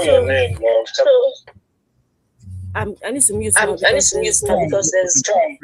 your name, love. So I need to mute now because there's storm.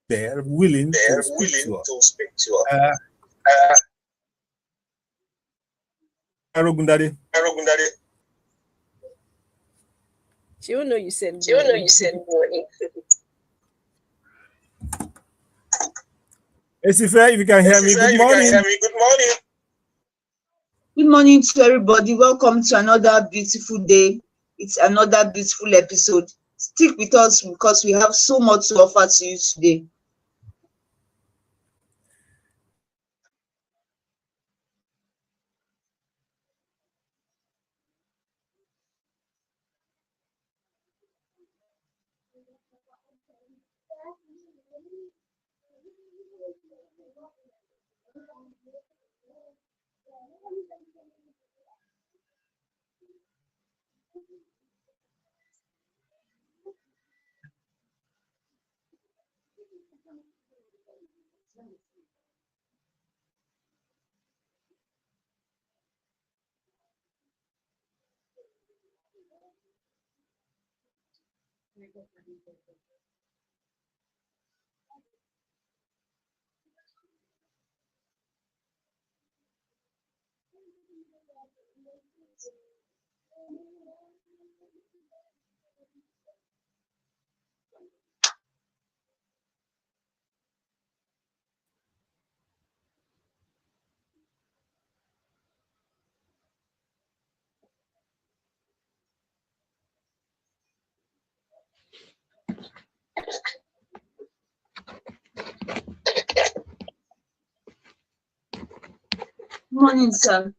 They're willing to speak to us. Ogundadegbe. She will know you said morning. Osifowora, if you can hear me, good morning. Good morning to everybody. Welcome to another beautiful day. It's another beautiful episode. Stick with us because we have so much to offer to you today. Good morning, sir.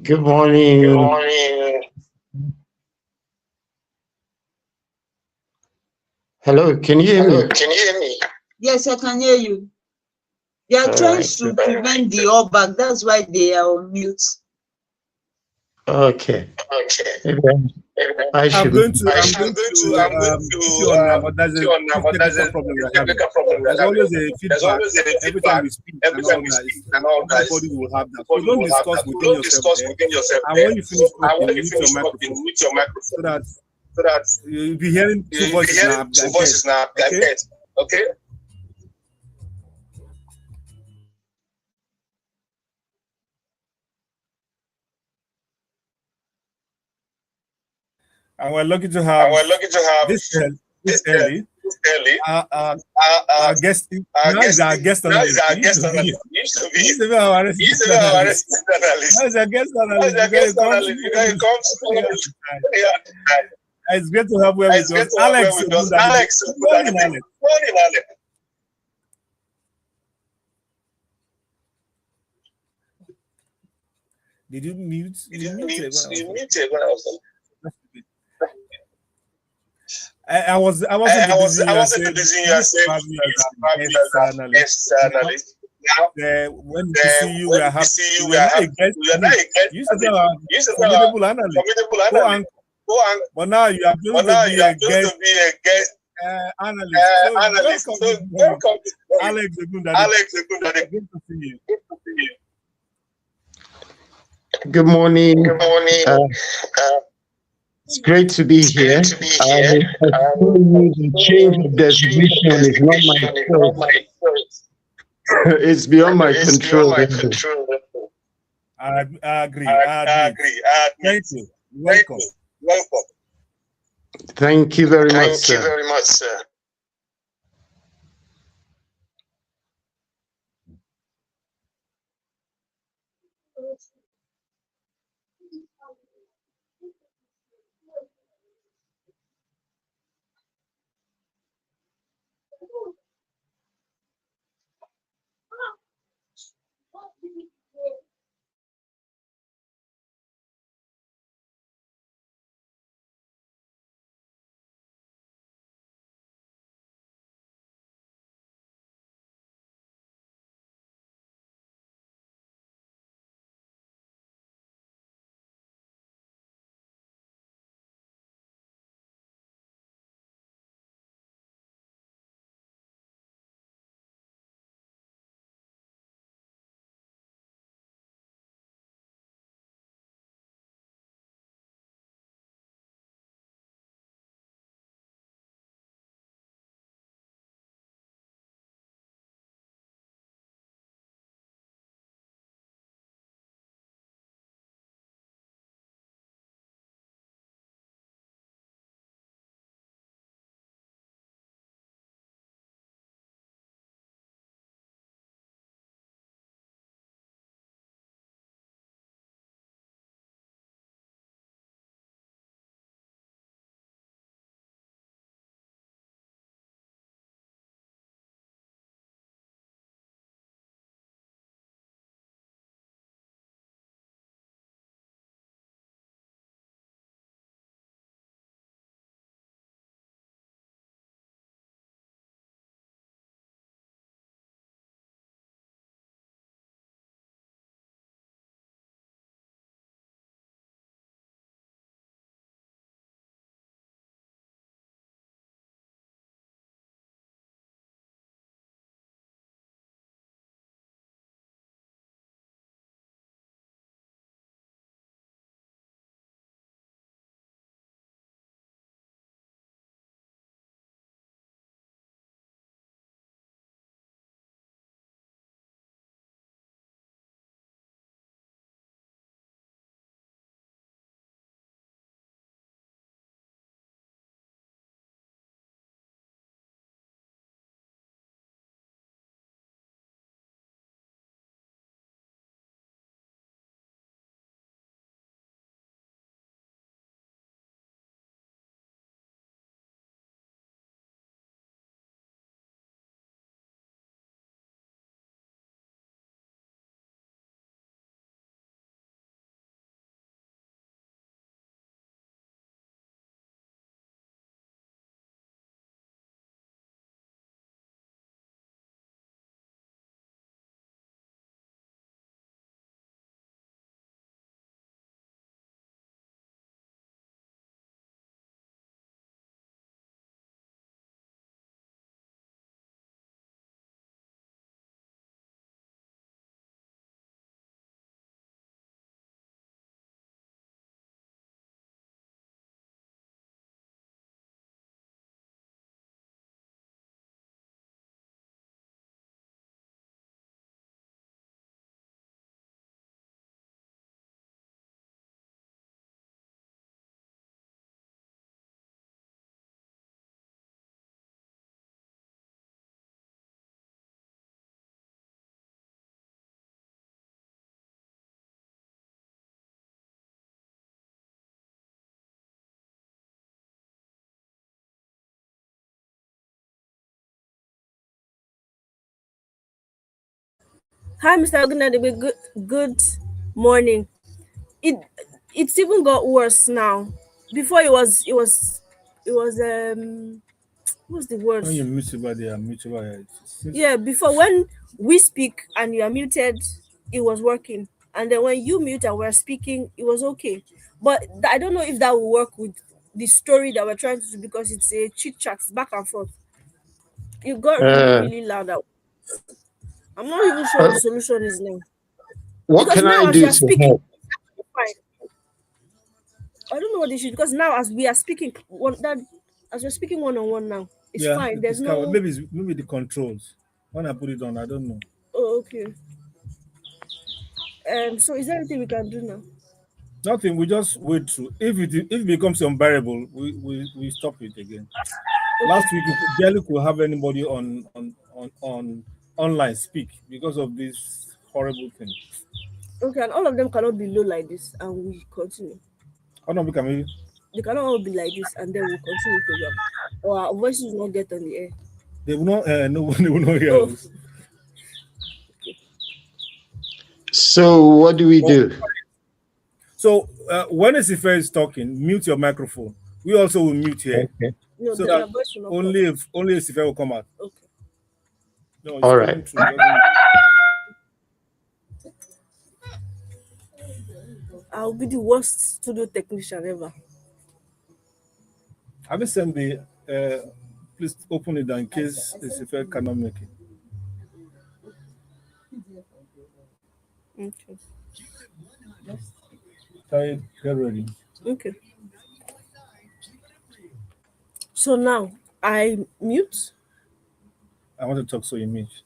Good morning. Hello, can you hear me? Yes, I can hear you. They are All trying right. to prevent the all back. That's why they are on mute. Okay. Maybe I I'm should. going to put you on now, but there's a technical problem we're having. There's always a feedback every time we speak and all that. Everybody will have that. So don't discuss within yourself there. And when you finish talking, mute your microphone so that you'll be hearing two voices now. Okay? Okay. And we're lucky to have this early. Our guest now is our guest analyst. He used to be our resident analyst. Now is our guest analyst because it comes. It's great to have you with us, Alex. Good morning, Alex. Did you mute? You muted when I was I wasn't busy. You are saying guest analyst. When we see you, we are happy. We are not a guest. You used to be a formidable analyst. But now you are going to be a guest analyst. So welcome, Alex Ogundadegbe. Good to see you. Good morning. It's great to be here. The change of destination is not my choice. It's beyond my control. I agree. Thank you. Welcome. Thank you very much, sir. Hi, Mr. Ogundadegbe. Good morning. It it's even got worse now. Before it was what's the word? When you mute somebody and mute somebody, Yeah, before when we speak and you are muted, it was working. And then when you mute and we're speaking, it was okay. But I don't know if that will work with the story that we're trying to do because it's a chit chat back and forth. It got really, Uh, really loud. I'm not even sure what uh, the solution is now. what Because can now I as you do are to speaking, help? it's fine. I don't know what they should because now as we are speaking one that as we're speaking one on one now, it's yeah, fine. There's it's covered. no Maybe the controls. When I put it on, I don't know. oh okay. So is there anything we can do now? Nothing. We just wait through. If it becomes unbearable, we stop it again. Last week we barely could have anybody on online speak because of this horrible thing. Okay, and all of them cannot be low like this and we continue. How long we can we? They cannot all be like this and then we'll continue the program. Or our voices will not get on the air. They will not. No, they will not hear Oh, us. okay. So what do we do? So when Isife is talking, mute your microphone. We also will mute here, Okay. No, so your that voice will not come. only Isife will come out. Okay. No, it's All right. coming through. It doesn't. I'll be the worst studio technician ever. Have you sent the? Please open it down in case Isife cannot make it. Okay. Try get ready. Okay. So now I mute. I want to talk so you mute.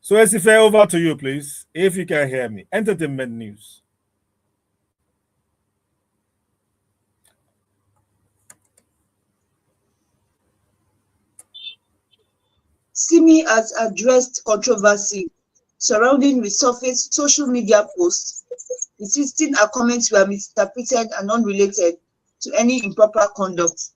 So Isife, over to you, please. If you can hear me, entertainment news. Simi has addressed controversy surrounding resurfaced social media posts, insisting her comments were misinterpreted and unrelated to any improper conduct.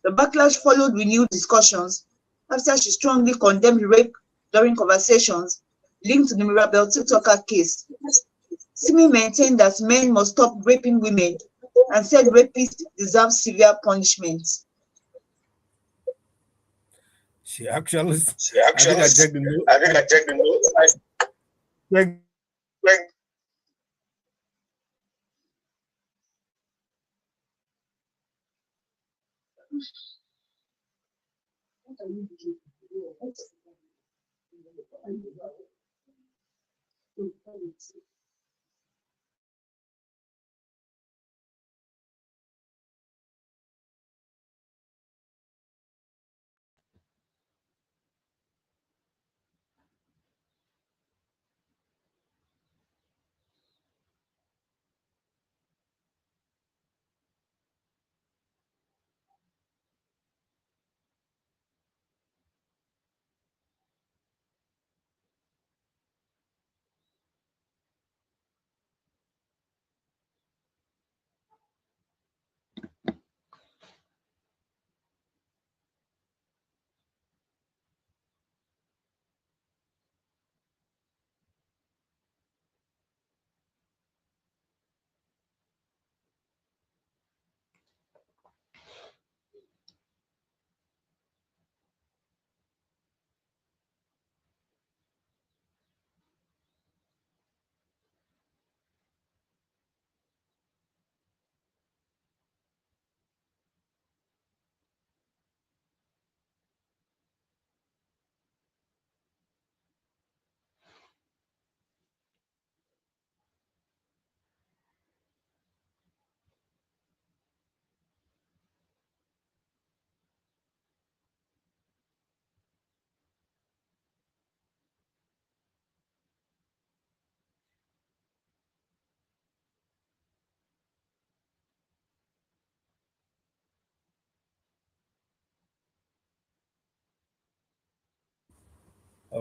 The backlash followed renewed discussions after she strongly condemned rape during conversations linked to the Mirabel TikToker case. Simi maintained that men must stop raping women and said rapists deserve severe punishment. She actually, She I think actually, I checked the note. I think I checked the notes. Checked Like,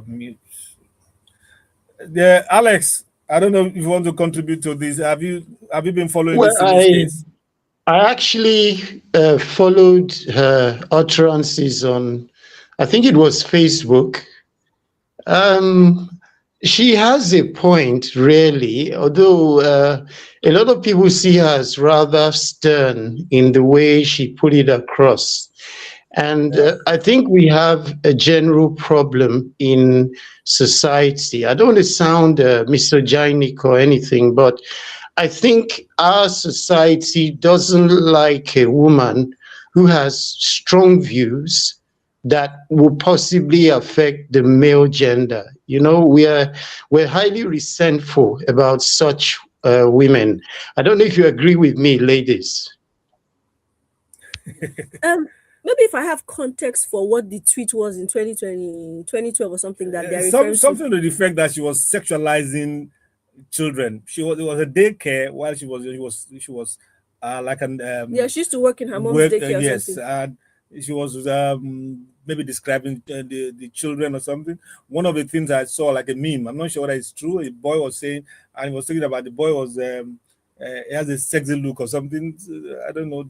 mute. Yeah, Alex, I don't know if you want to contribute to this. Have you been following Well, this in this case? I actually followed her utterances on, I think it was Facebook. She has a point, really, although a lot of people see her as rather stern in the way she put it across. And I think we have a general problem in society. I don't want to sound misogynic or anything, but I think our society doesn't like a woman who has strong views that will possibly affect the male gender. You know, we're highly resentful about such women. I don't know if you agree with me, ladies. Maybe if I have context for what the tweet was in 2020, 2012 or something that they're referring Something to. to the effect that she was sexualizing children. It was a daycare while she was like an Yeah, she used to work in her mom's daycare or yes, something. and she was maybe describing the children or something. One of the things I saw, like a meme, I'm not sure whether it's true. A boy was saying, and he was talking about the boy was he has a sexy look or something. I don't know,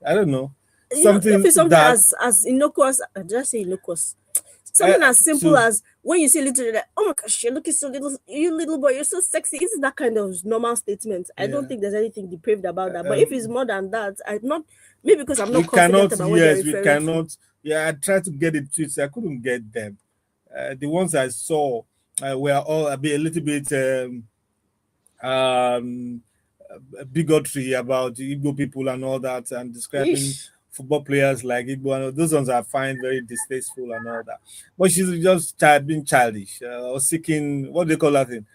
I don't know. Something that as innocuous. Did I say innocuous? Something as simple as when you see little, like, oh my gosh, you're looking so little, you little boy, you're so sexy. It's that kind of normal statement. I don't think there's anything depraved about that. But if it's more than that, I'm not. Maybe because I'm not confident about what they're referring to. Yeah, I tried to get the tweets. I couldn't get them. The ones I saw were all a little bit bigotry about Igbo people and all that, and describing football players like Igbo. And those ones I find very distasteful and all that. But she's just being childish or seeking, what do they call that thing?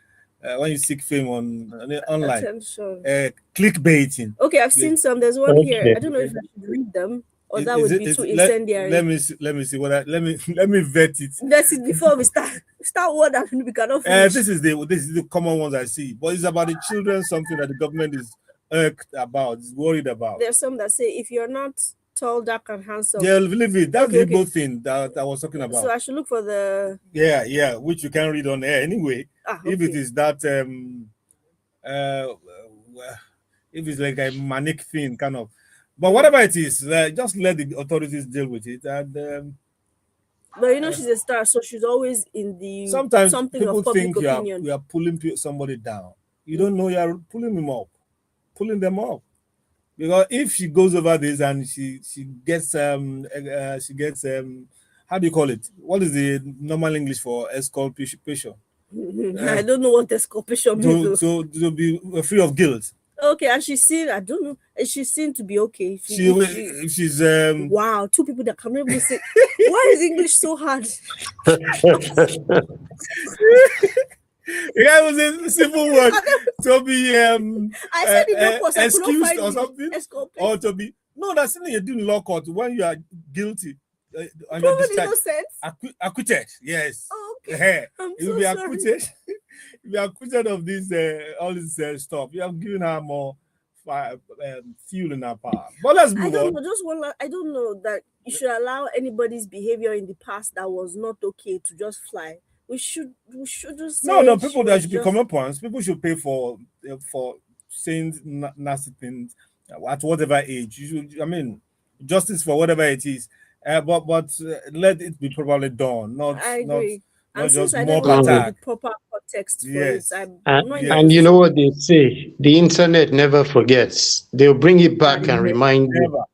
When you seek fame online, clickbaiting. Okay, I've seen some. There's one here. I don't know if I should read them or that would be too incendiary. Let me see. Let me vet it. That's it before we start. Start one that we cannot finish. This is the common ones I see. But it's about the children, something that the government is irked about, is worried about. There's some that say if you're not tall, dark, and handsome. Yeah, believe it. That's the Igbo thing that I was talking about. So I should look for the. Yeah, which you can read on air anyway. Okay. If it is that if it's like a manic thing, kind of. But whatever it is, just let the authorities deal with it. And but you know, she's a star, so she's always in the sometimes something people of public think opinion. you are pulling somebody down. You don't know you are pulling them up. Because if she goes over this and she gets how do you call it? What is the normal English for exculpation? I don't know what exculpation means. To be free of guilt. Okay, and she's seen. I don't know. She's seen to be okay. If she's wow, two people that can even say. Why is English so hard? Yeah, it was a simple word to be I said it was excused or something, or to be that's something you do in law court when you are guilty. Proven innocent. Acquitted, yes. Oh, okay. You will be acquitted. If you are acquitted of this all this stuff, you have given her more fuel in her power. But let's move on. I don't know that you should allow anybody's behavior in the past that was not okay to just fly. We should just say no. People that should be common points. People should pay for saying nasty things at whatever age. Justice for whatever it is. But let it be properly done. I agree. Not since just I mob don't know attack. The proper context for yes. it, and you know what they say: the internet never forgets. They'll bring it back and remind you.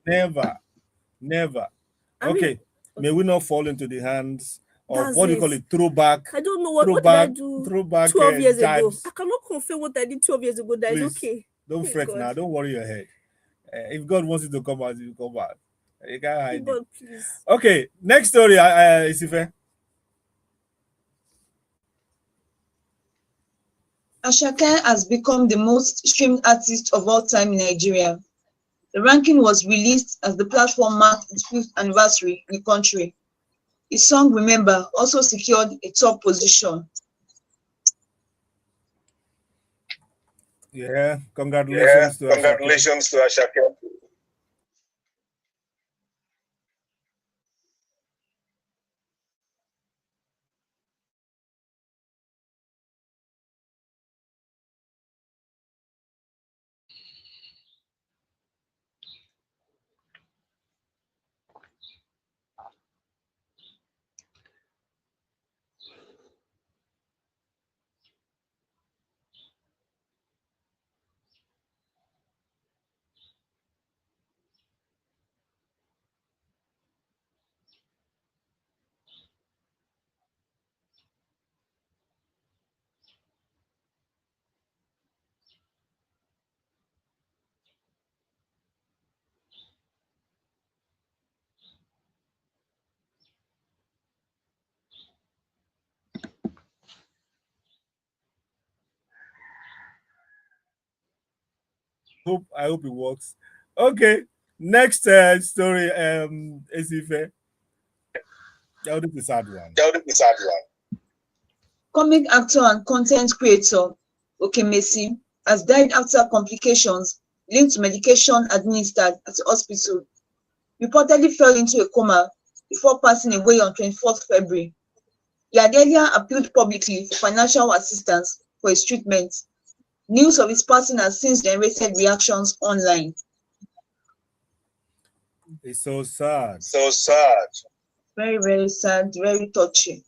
Never. Okay. May we not fall into the hands of what do you call it? Throwback. I don't know what did I do throwback 12 years ago. jibes. I cannot confirm what I did 12 years ago. That is okay. Don't fret now. Don't worry your head. If God wants it to come out, it will come out. You can't hide it. Please. Okay, next story, Isife. Asake has become the most streamed artist of all time in Nigeria. The ranking was released as the platform marked its 5th anniversary in the country. His song Remember also secured a top position. Yeah, congratulations to Asake. I hope it works. Okay, next story. Esife. That would be a sad one. Comic actor and content creator Okemesi has died after complications linked to medication administered at the hospital. Reportedly fell into a coma before passing away on 24th February. He had earlier appealed publicly for financial assistance for his treatment. News of his passing has since generated reactions online. It's so sad. Very, very sad, very touching.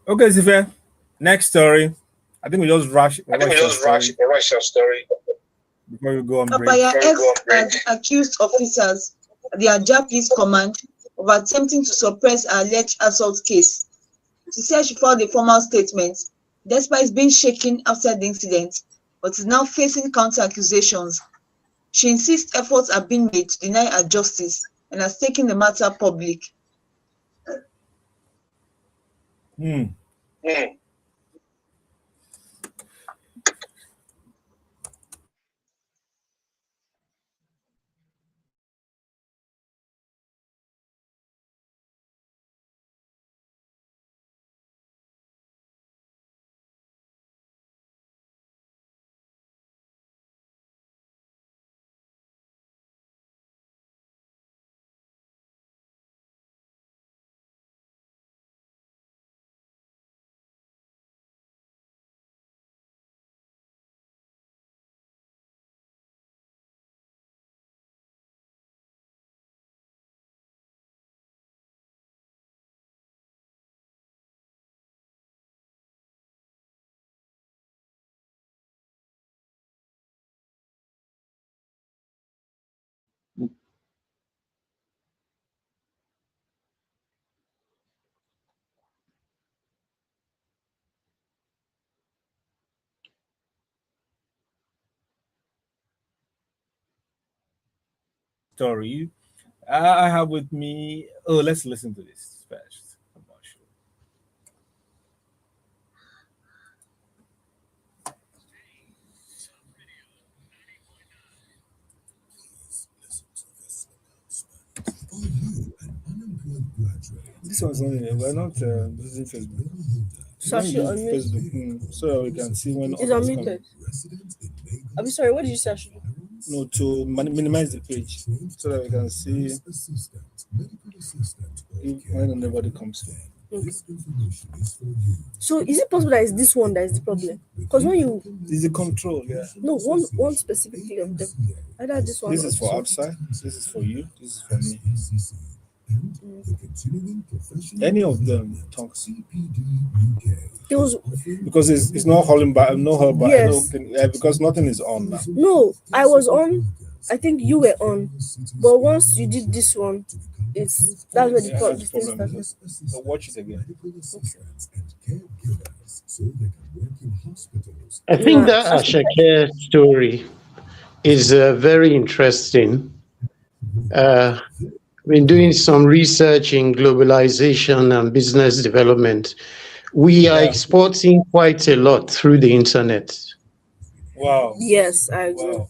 Okay, Esife. Next story. I think we just rush your story before we go on break. Papaya X has accused officers at the Ajah Police Command of attempting to suppress her alleged assault case. She said she filed a formal statement despite being shaken after the incident, but is now facing counter-accusations. She insists efforts are being made to deny her justice and has taken the matter public. Story. I have with me. Oh, let's listen to this first. I'm not sure. This one's only we're not using Facebook. Sashi Use unmute. Facebook so that we can see when Is others unmuted. I'm sorry, what did you say? No, to minimize the page so that we can see if when nobody comes in. Okay. So is it possible that it's this one that is the problem? Because when you Is the control, yeah. no one specifically of them. Either this one. This or is for this one. outside. This is for you. This is for me. Any of them talks. There was Because it's not holding back, no hold back. Yes. Because nothing is on now. no. I was on. I think you were on, but once you did this one, that's where the Yeah, problem that's the problem. started. So watch it again. I think Yeah. that Ashake story is very interesting. Been doing some research in globalization and business development. We are exporting quite a lot through the internet. Wow. Yes, I agree. Wow.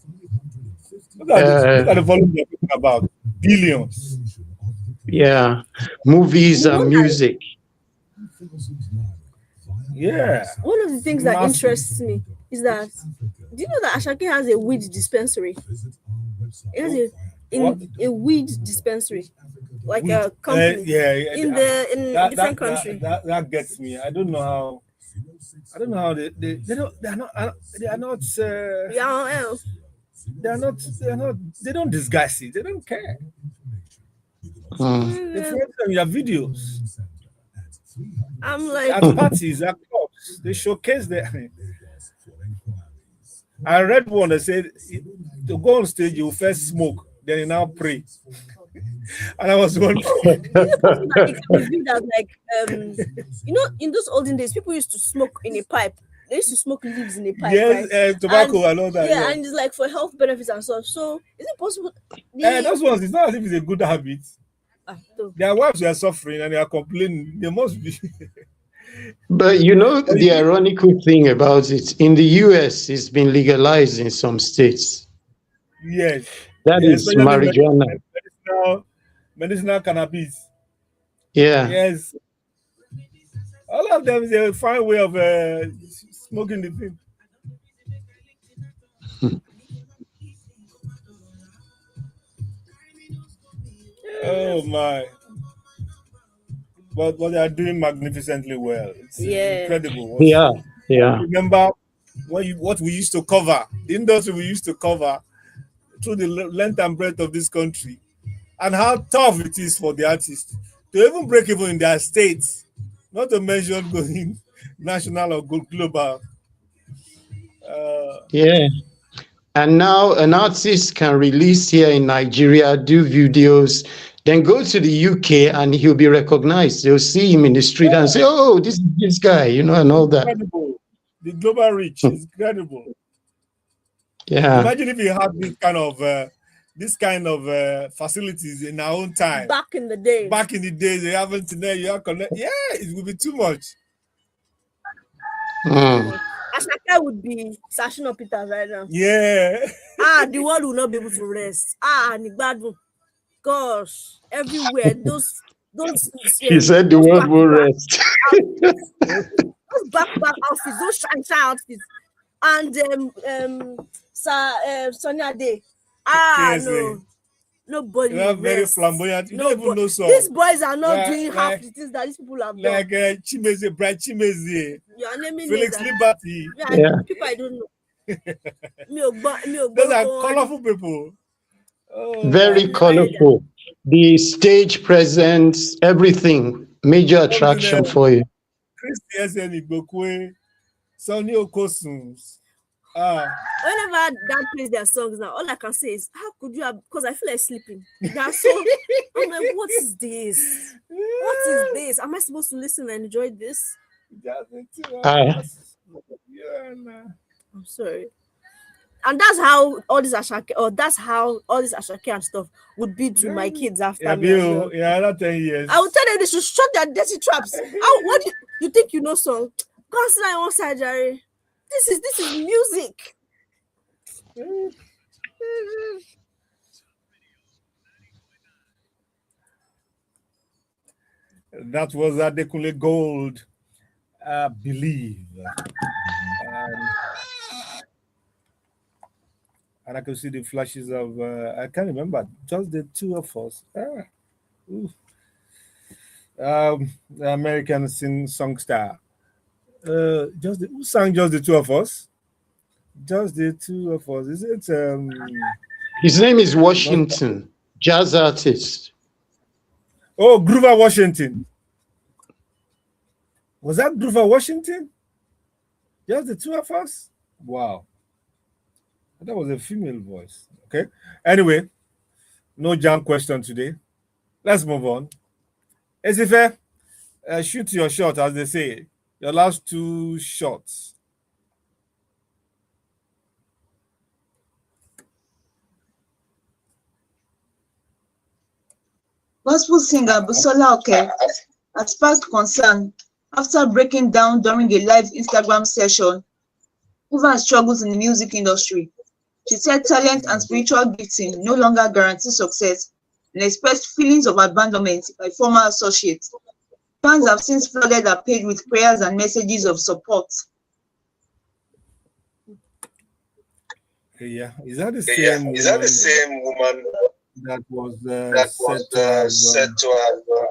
Look at the volume they're talking about. Billions. Yeah, movies and music. Yeah. One of the things that Massive. interests me is that do you know that Ashake has a weed dispensary? It has a weed dispensary, like a company in a different country. That gets me. I don't know how. They don't disguise it. They don't care. They front them your videos I'm like, at parties, at clubs. They showcase their. I read one that said to go on stage, you first smoke, then you now pray. And I was wondering, is it possible that it can be viewed as like, in those olden days, people used to smoke in a pipe. They used to smoke leaves in a pipe, yes, right? And tobacco and all that. yeah, Yeah, and it's like for health benefits and stuff. So is it possible the those ones. It's not as if it's a good habit. though. Their wives were suffering and they are complaining. They must be. But But the ironical thing about it, in the US, it's been legalized in some states. yes, That yeah, is especially marijuana. medicinal cannabis. Yeah. Yes, all of them is a fine way of smoking the thing. Oh my! But they are doing magnificently well. It's Yeah. incredible. Yeah. Yeah. Remember what we used to cover, the industry we used to cover through the length and breadth of this country, and how tough it is for the artists to even break even in their states, not to mention going national or global. Uh, Yeah. And now an artist can release here in Nigeria, do videos, then go to the UK and he'll be recognized. They'll see him in the street and say, "Oh, this is this guy," and all that. incredible. The global reach is incredible. Yeah. Imagine if you had this kind of facilities in our own time. Back in the day. Back in the days, they haven't today. You are connect. Yeah, it would be too much. Too Mm. much. Asake would be sashing up Peter right now. Yeah. The world will not be able to rest. Nigbadun. Gosh, everywhere. Those She said the those world back to will back rest. outfits, those back to back outfits, those shine outfits, and Sonia Day. Seriously. No, nobody You are will very rest. flamboyant. You No, don't even but know these some. boys are not Like doing half like the things that these people have done. like Chimeze, Bright Chimeze, You are naming names Felix that Liberty. Yeah. people I don't know. Those are colorful people. Oh Very man. Never heard that. colorful. The stage presence, everything, major Everything attraction else. for you. Christy SN Igbokwe, Sonny Okosuns. Ah, Whenever Dan plays their songs now, all I can say is, how could you have? Because I feel like sleeping. They're so. I'm like, what is this? What is this? Am I supposed to listen and enjoy this? that's the 2 of I us. Yeah, nah. I'm sorry. And that's how all this Ashake, or that's how all this Ashake and stuff would be to my kids after Yeah, me as well. yeah, another 10 years. I would tell them they should shut their dirty traps. How? What do you think you know song? Go and sit down on one side, Jerry. This is music. That was Adekunle Gold, I believe. And I could see the flashes of, I can't remember, just the two of us. The American songster. Who sang just the two of us? Just the two of us. Is it? His name is Not, Washington, jazz artist. oh, Groover Washington. Was that Groover Washington? Just the two of us? Wow. That was a female voice. Okay. Anyway, no jam question today. Let's move on. Esife, shoot your shot, as they say. Your last two shots. Gospel singer Busola Oke has sparked concern after breaking down during a live Instagram session over her struggles in the music industry. She said talent and spiritual gifting no longer guarantee success and expressed feelings of abandonment by former associates. Fans have since flooded her page with prayers and messages of support. Yeah, is that the same woman that was said to have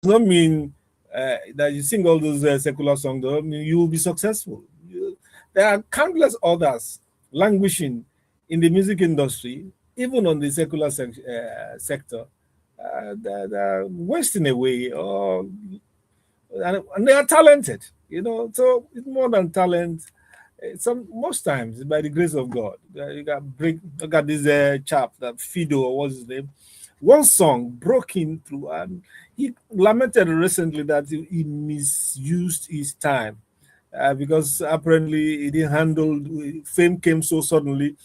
not mean that you sing all those secular songs. Doesn't mean you will be successful. There are countless others languishing in the music industry, even on the secular sector. They're wasting away, and they are talented. So it's more than talent. Most times, by the grace of God, you got look at this chap, that Fido, or what's his name. One song broke in through, and he lamented recently that he misused his time because apparently he didn't handle. Fame came so suddenly,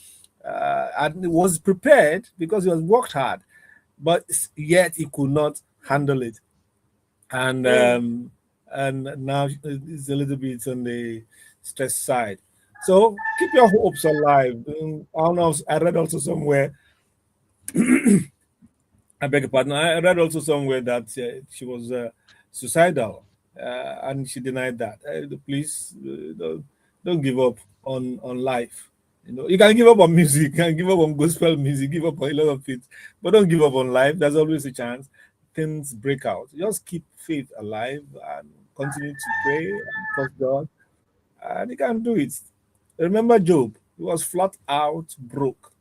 and he was prepared because he was worked hard, but yet he could not handle it, and now it's a little bit on the stress side. So keep your hopes alive. I read also somewhere. I beg your pardon. I read also somewhere that she was suicidal, and she denied that. Please don't give up on life. You can give up on music, you can give up on gospel music, give up on a lot of things, but don't give up on life. There's always a chance things break out. Just keep faith alive and continue to pray and trust God, and you can do it. Remember Job? He was flat out broke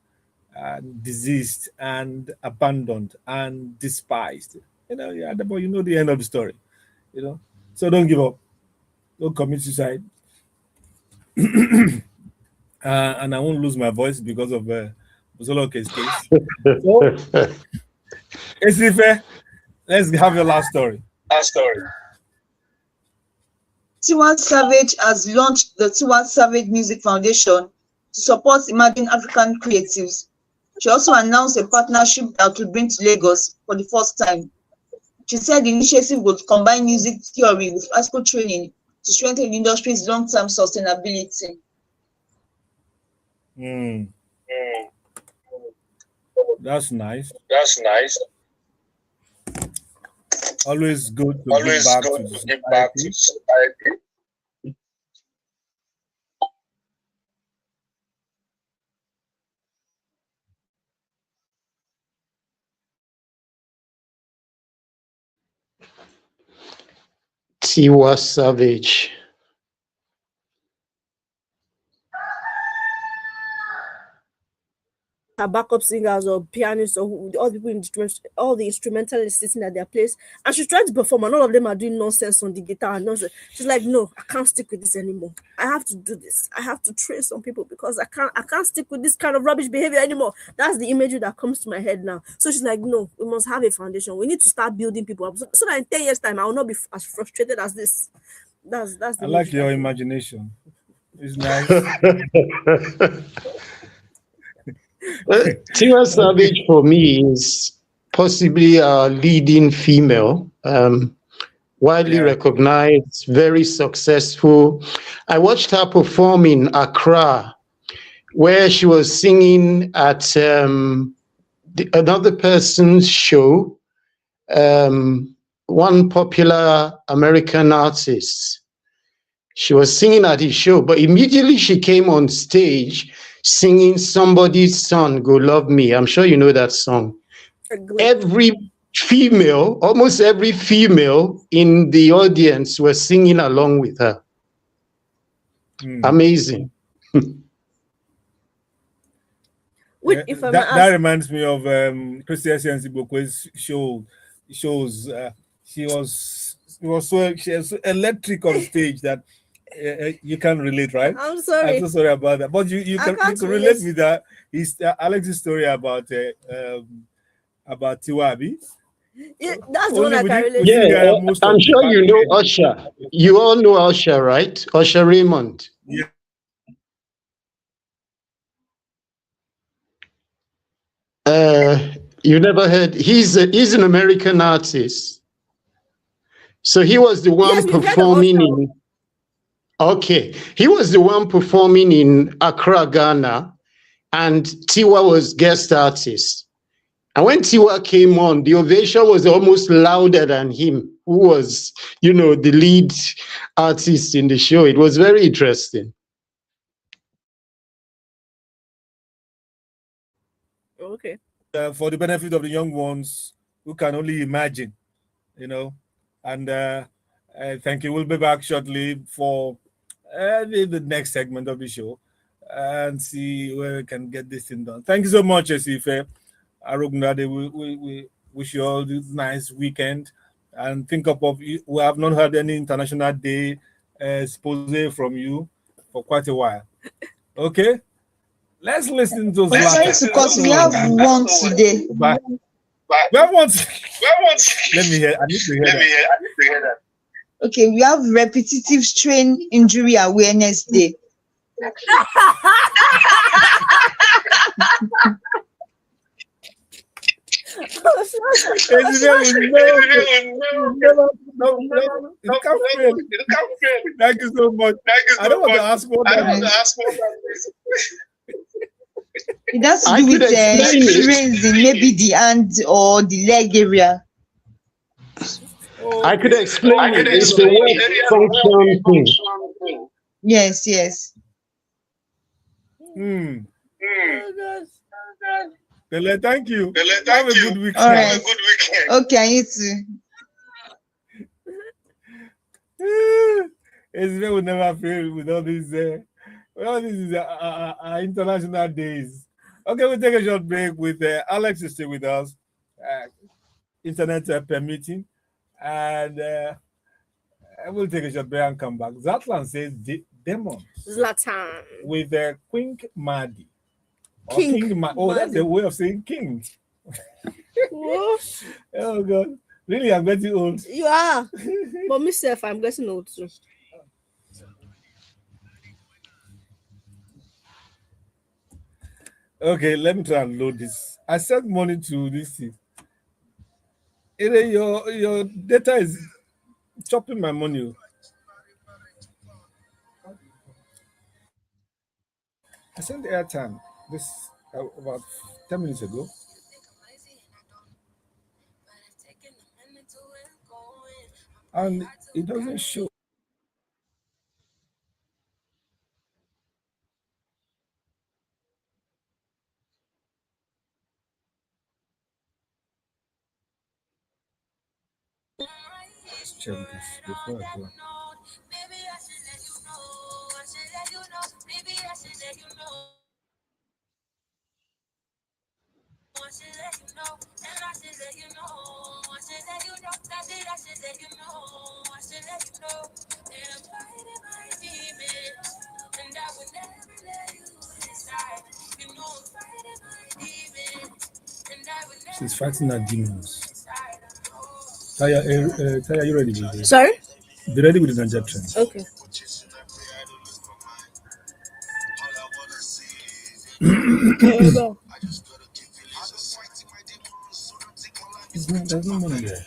and diseased and abandoned and despised. But you know the end of the story. So don't give up. Don't commit suicide. And I won't lose my voice because of Bosoloke's case. So, Esife, let's have your last story. Tiwa Savage has launched the Tiwa Savage Music Foundation to support emerging African creatives. She also announced a partnership that will bring to Lagos for the first time. She said the initiative would combine music theory with practical training to strengthen the industry's long-term sustainability. That's nice. Always good to give back to society. Tiwa Savage. Her backup singers or pianists or all the people all the instrumentalists sitting at their place, and she's trying to perform, and all of them are doing nonsense on the guitar and nonsense. She's like, no, I can't stick with this anymore. I have to do this. I have to train some people because I can't stick with this kind of rubbish behavior anymore. That's the imagery that comes to my head now. So she's like, no, we must have a foundation. We need to start building people up so that in 10 years time I will not be as frustrated as this. That's the I like your imagination. It's nice. Tiwa Savage for me is possibly a leading female, widely recognized, very successful. I watched her perform in Accra, where she was singing at another person's show, one popular American artist. She was singing at his show, but immediately she came on stage singing Somebody's Son Go Love Me. I'm sure you know that song. Almost every female in the audience was singing along with her. Amazing. That reminds me of Christian Sibokwe's shows. She was so electric on stage that you can't relate, right? I'm sorry. I'm so sorry about that. But you can relate with that. It's Alex's story about Tiwabi. Yeah, that's the one I can relate. Yeah, I'm sure you know Usher. You all know Usher, right? Usher Raymond. Yeah. You never heard? He's an American artist. So he was the one performing in. Okay, he was the one performing in Accra, Ghana, and Tiwa was guest artist. And when Tiwa came on, the ovation was almost louder than him, who was, the lead artist in the show. It was very interesting. Okay. For the benefit of the young ones who can only imagine, And thank you. We'll be back shortly for the next segment of the show and see where we can get this thing done. Thank you so much, Esife. Ogundadegbe. We wish you all this nice weekend. And think of we have not had any International Day expose from you for quite a while. Okay? Let's listen to Sorry Zlatan. to cut, we have one today. Bye. We have one. Let me hear. I need to hear that. Okay, we have repetitive strain injury awareness day. It can't fail. Thank you so much. I don't want to ask what It has to I do could with explain it. strains in maybe the hand or the leg area. I could explain it. It's a web function thing. Yes, yes. Bele, thank you. Have a good weekend. All right. Okay, you too. Israel will never fail with all these. All these international days. Okay, we'll take a short break with Alex is still with us, internet permitting, and we'll take a short break and come back. Zatlan says demons. Zlatan. With Queen Madi. King. That's the way of saying king. Oh God. Really, I'm getting old. You are. But myself, I'm getting old too. Okay, let me try and load this. I sent money to this thing. Your data is chopping my money. I sent the airtime this about 10 minutes ago. And it doesn't show. Let's check this before I go. She's fighting her demons. Taya, are you ready with this? Sorry? Be ready with the Niger trend. Okay. There's no money there.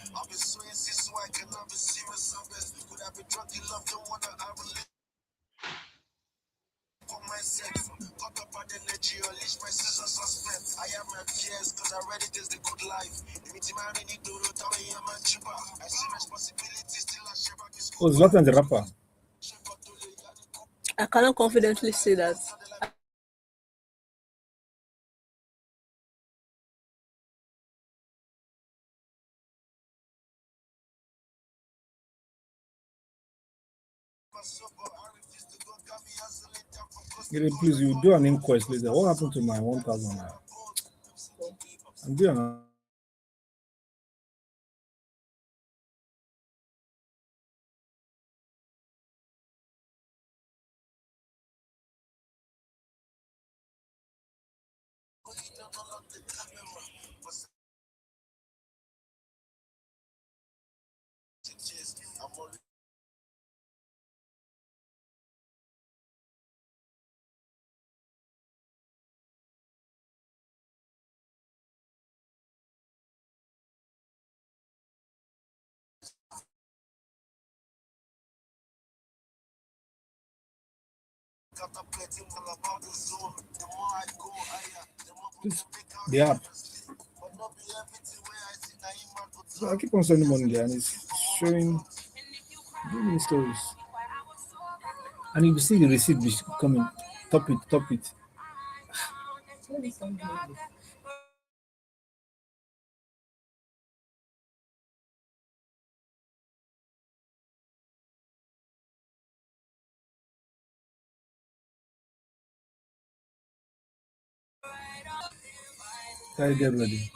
Oh, Zlatan the rapper. I cannot confidently say that. Please, you do an inquest later. What happened to my 1,000 naira? I'm doing an the app. So I keep on sending money there and it's showing many stories. And you see the receipt coming. Top it. I get ready.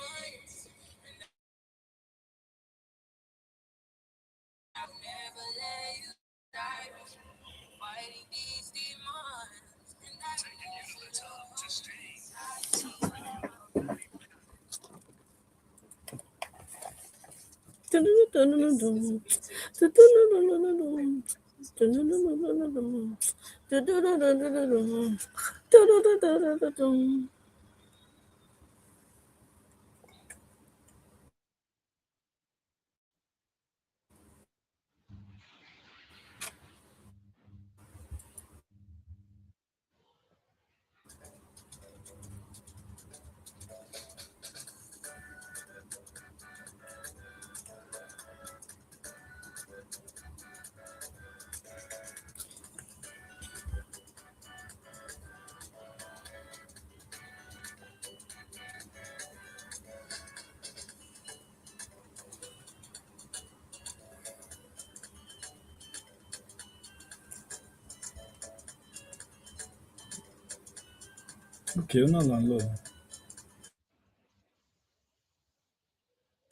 Okay, no, no, no.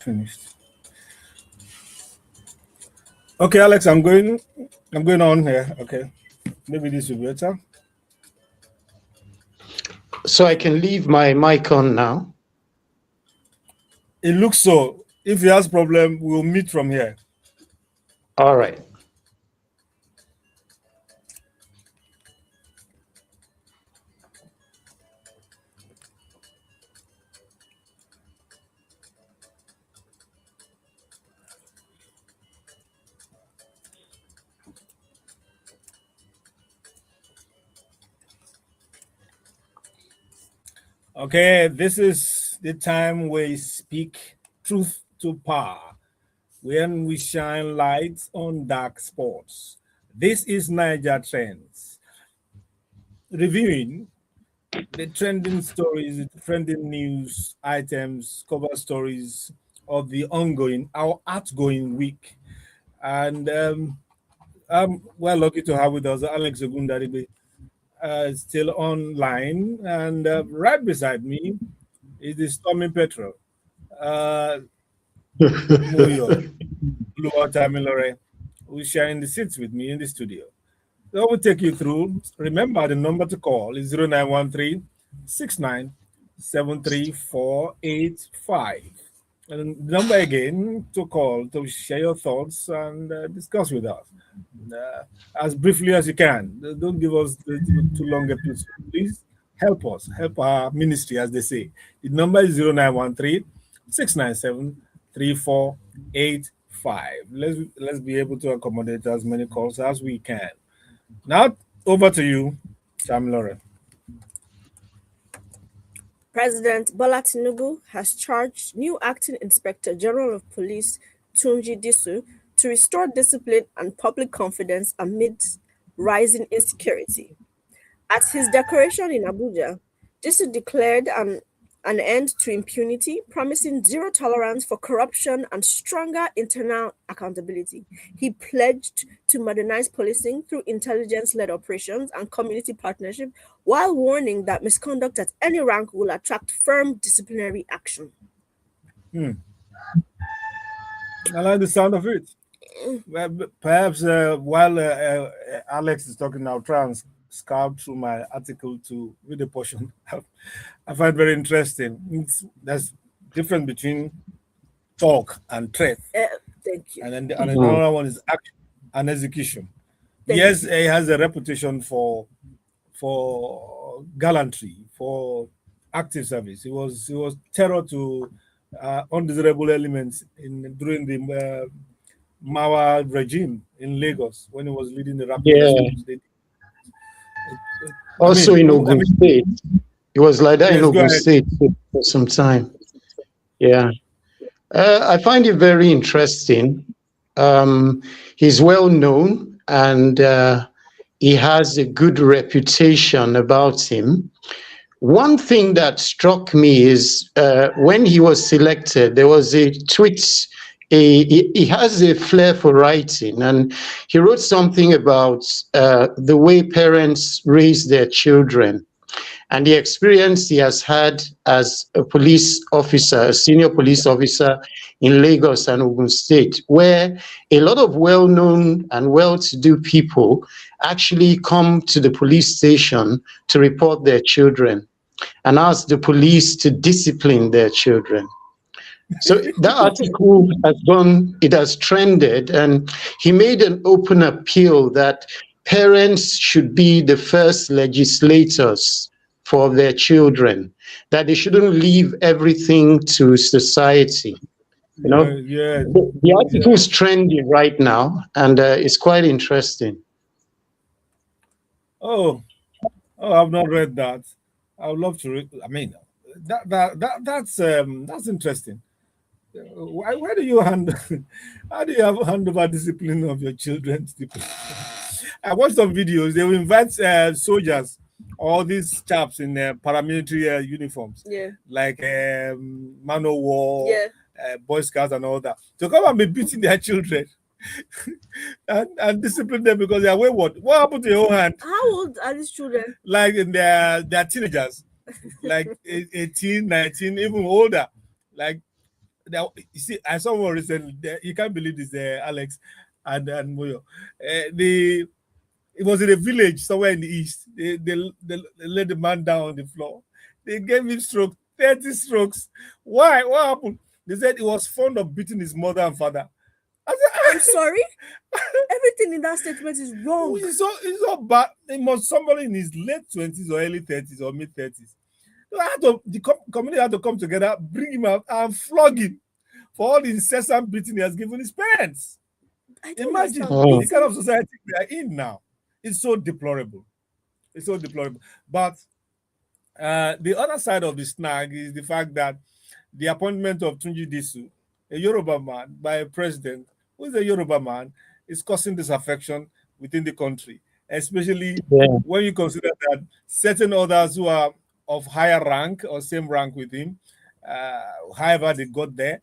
Finished. Okay, Alex, I'm going on here. Okay. Maybe this will be better. So I can leave my mic on now. It looks so. If he has problem, we'll meet from here. All right. Okay, this is the time we speak truth to power, when we shine lights on dark spots. This is Niger Trends, reviewing the trending stories, trending news items, cover stories of the our outgoing week. And I'm well lucky to have with us Alex Ogundadegbe, still online. And right beside me is the Stormy Petrol, uh, Moyo, Blue Tamilore, who's sharing the seats with me in the studio. So we'll take you through. Remember, the number to call is 0913 And the number again to call to share your thoughts and discuss with us uh, as briefly as you can. Don't give us too long a piece. Please help us, help our ministry, as they say. The number is 0913 Let's be able to accommodate as many calls as we can. Now, over to you, Sam Lauren. President Bola Tinubu has charged new Acting Inspector General of Police Tunji Disu to restore discipline and public confidence amid rising insecurity. At his declaration in Abuja, Disu declared an end to impunity, promising zero tolerance for corruption and stronger internal accountability. He pledged to modernize policing through intelligence led operations and community partnership, while warning that misconduct at any rank will attract firm disciplinary action. I like the sound of it. Well, perhaps while Alex is talking, I'll try and scout through my article to read a portion. I find very interesting. There's difference between talk and threat, Thank you. and then another one is action and execution. Thank Yes, you. he has a reputation for gallantry, for active service. He was terror to undesirable elements during the Mawa regime in Lagos when he was leading the rapid Yeah. response. Also in Ogun State. It was like that in Yes, go Ogun ahead. State for some time. Yeah. I find it very interesting. He's well known and he has a good reputation about him. One thing that struck me is when he was selected, there was a tweet. He has a flair for writing, and he wrote something about the way parents raise their children. and the experience he has had as a police officer, a senior police officer in Lagos and Ogun State, where a lot of well-known and well-to-do people actually come to the police station to report their children and ask the police to discipline their children. So that article it has trended, and he made an open appeal that parents should be the first legislators for their children, that they shouldn't leave everything to society. You know, the article is trending right now, and it's quite interesting. Oh, I've not read that. I would love to read. I mean, that's interesting. Where do you handle? How do you hand over discipline of your children? I watched some videos. They will invite soldiers, all these chaps in paramilitary uniforms, like man of war, Boy Scouts, and all that, to come and be beating their children and discipline them because they are wayward. What happened to your own hand? How old are these children? Like in they're teenagers, like 18, 19, even older. Like, you see, I saw one recently. You can't believe this, Alex and Moyo. It was in a village somewhere in the east. They let the man down on the floor. They gave him 30 strokes. Why? What happened? They said he was fond of beating his mother and father. I'm sorry. Everything in that statement is wrong. It's so bad. It must somebody in his late 20s or early 30s or mid 30s. The community had to come together, bring him out, and flog him for all the incessant beating he has given his parents. Imagine the kind of society we are in now. It's so deplorable. It's so deplorable. But the other side of the snag is the fact that the appointment of Tunji Disu, a Yoruba man, by a president who is a Yoruba man, is causing disaffection within the country, especially when you consider that certain others who are of higher rank or same rank with him, however they got there,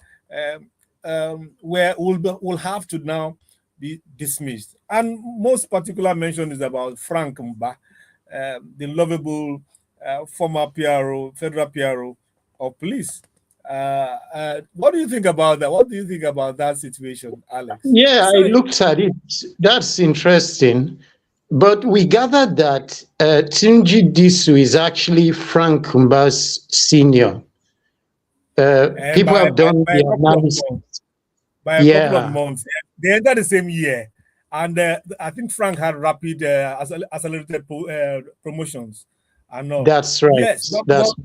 will have to now be dismissed. And most particular mention is about Frank Mba, the lovable former PRO, federal PRO of police. What do you think about that? What do you think about that situation, Alex? Yeah, I looked at it. That's interesting. But we gathered that Tunji Disu is actually Frank Mba's senior. People have done the analysis. By a couple of months. They entered the same year. And I think Frank had rapid accelerated promotions. That's right. Yes,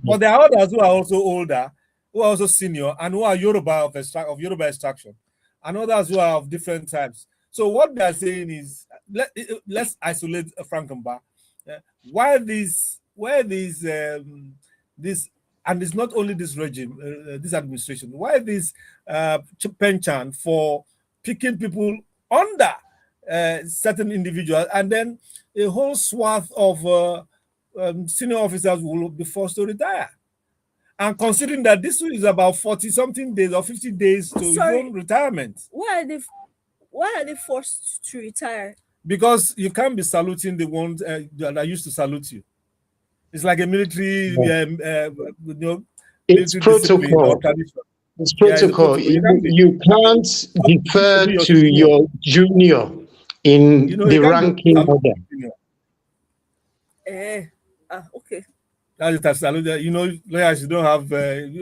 but there are others who are also older, who are also senior, and who are Yoruba of Yoruba extraction, and others who are of different types. So what they are saying is, let's isolate Frank Mba. Why this, and it's not only this regime, this administration. Why this penchant for picking people under certain individuals, and then a whole swath of senior officers will be forced to retire? And considering that this is about 40-something days or 50 days to retirement. Why are they forced to retire? Because you can't be saluting the ones that used to salute you. It's like a military, it's protocol. It's protocol. You can't defer to your junior in the ranking order. Okay. That is salute. Lawyers, you don't have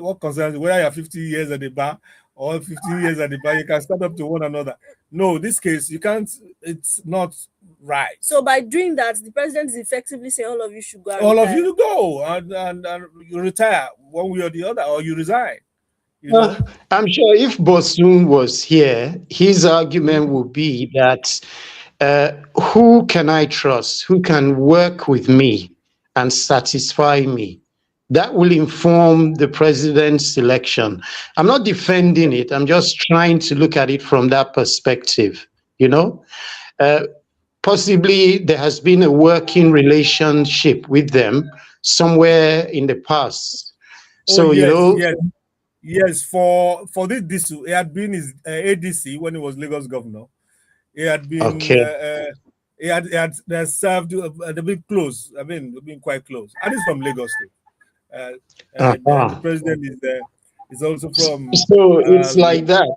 what concerns whether you're 50 years at the bar or 15 years at the bar, you can stand up to one another. No, this case, you can't, it's not right. So by doing that, the president is effectively saying all of you should go. All of you go and you retire one way or the other, or you resign. I'm sure if Bosun was here, his argument would be that who can I trust? Who can work with me and satisfy me? That will inform the president's selection. I'm not defending it. I'm just trying to look at it from that perspective. Possibly there has been a working relationship with them somewhere in the past. So, Yes, for this, it had been his ADC when he was Lagos governor. He had been they served. They've been close. I mean, they've been quite close. And it's from Lagos State. The president is also from. So it's like that.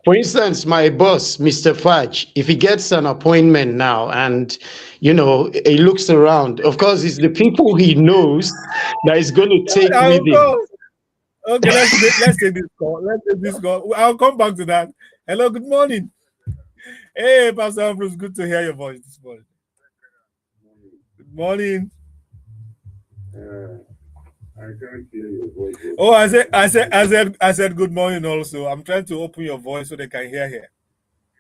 For instance, my boss, Mr. Fudge, if he gets an appointment now and, he looks around, of course, it's the people he knows that is going to take with him. Okay, let's take this call. I'll come back to that. Hello, good morning. Hey, Pastor Ambrose, good to hear your voice this morning. Good morning. I can't hear your voice. Oh, I said good morning also. I'm trying to open your voice so they can hear here.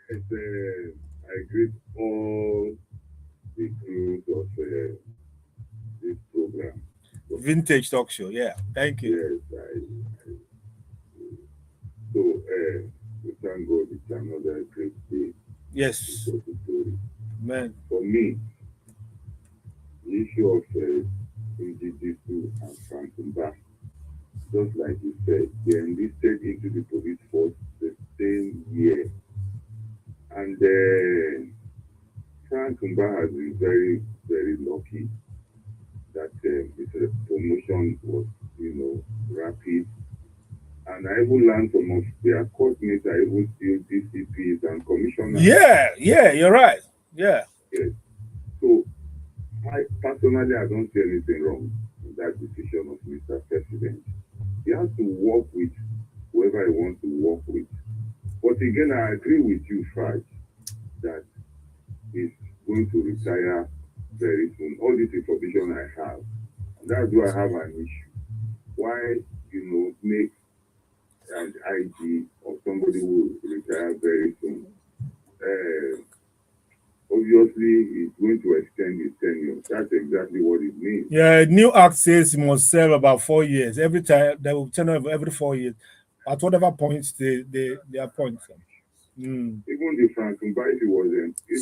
I greet all the crews of this program. Vintage Talkshow, yeah. Thank you. Yes, so we thank God it's another great day. Yes. Man. For me, the issue of NGD2 and Frankumba, just like you said, they enlisted into the police force the same year. And Frankumba has been very, very lucky that his promotion was, rapid. And I even learned some of their courtmates are even still DCPs and commissioners. Yeah, you're right. Yeah. Yes. So I personally, I don't see anything wrong with that decision of Mr. President. He has to work with whoever he wants to work with. But again, I agree with you, Faj, that he's going to retire very soon. All this information I have, and that's why I have an issue. Why, make an IG or somebody who will retire very soon? Obviously, he's going to extend his tenure. That's exactly what it means. Yeah, new act says he must serve about 4 years. Every time they will turn over every 4 years. At whatever points they appoint them. Even the Frankumba, if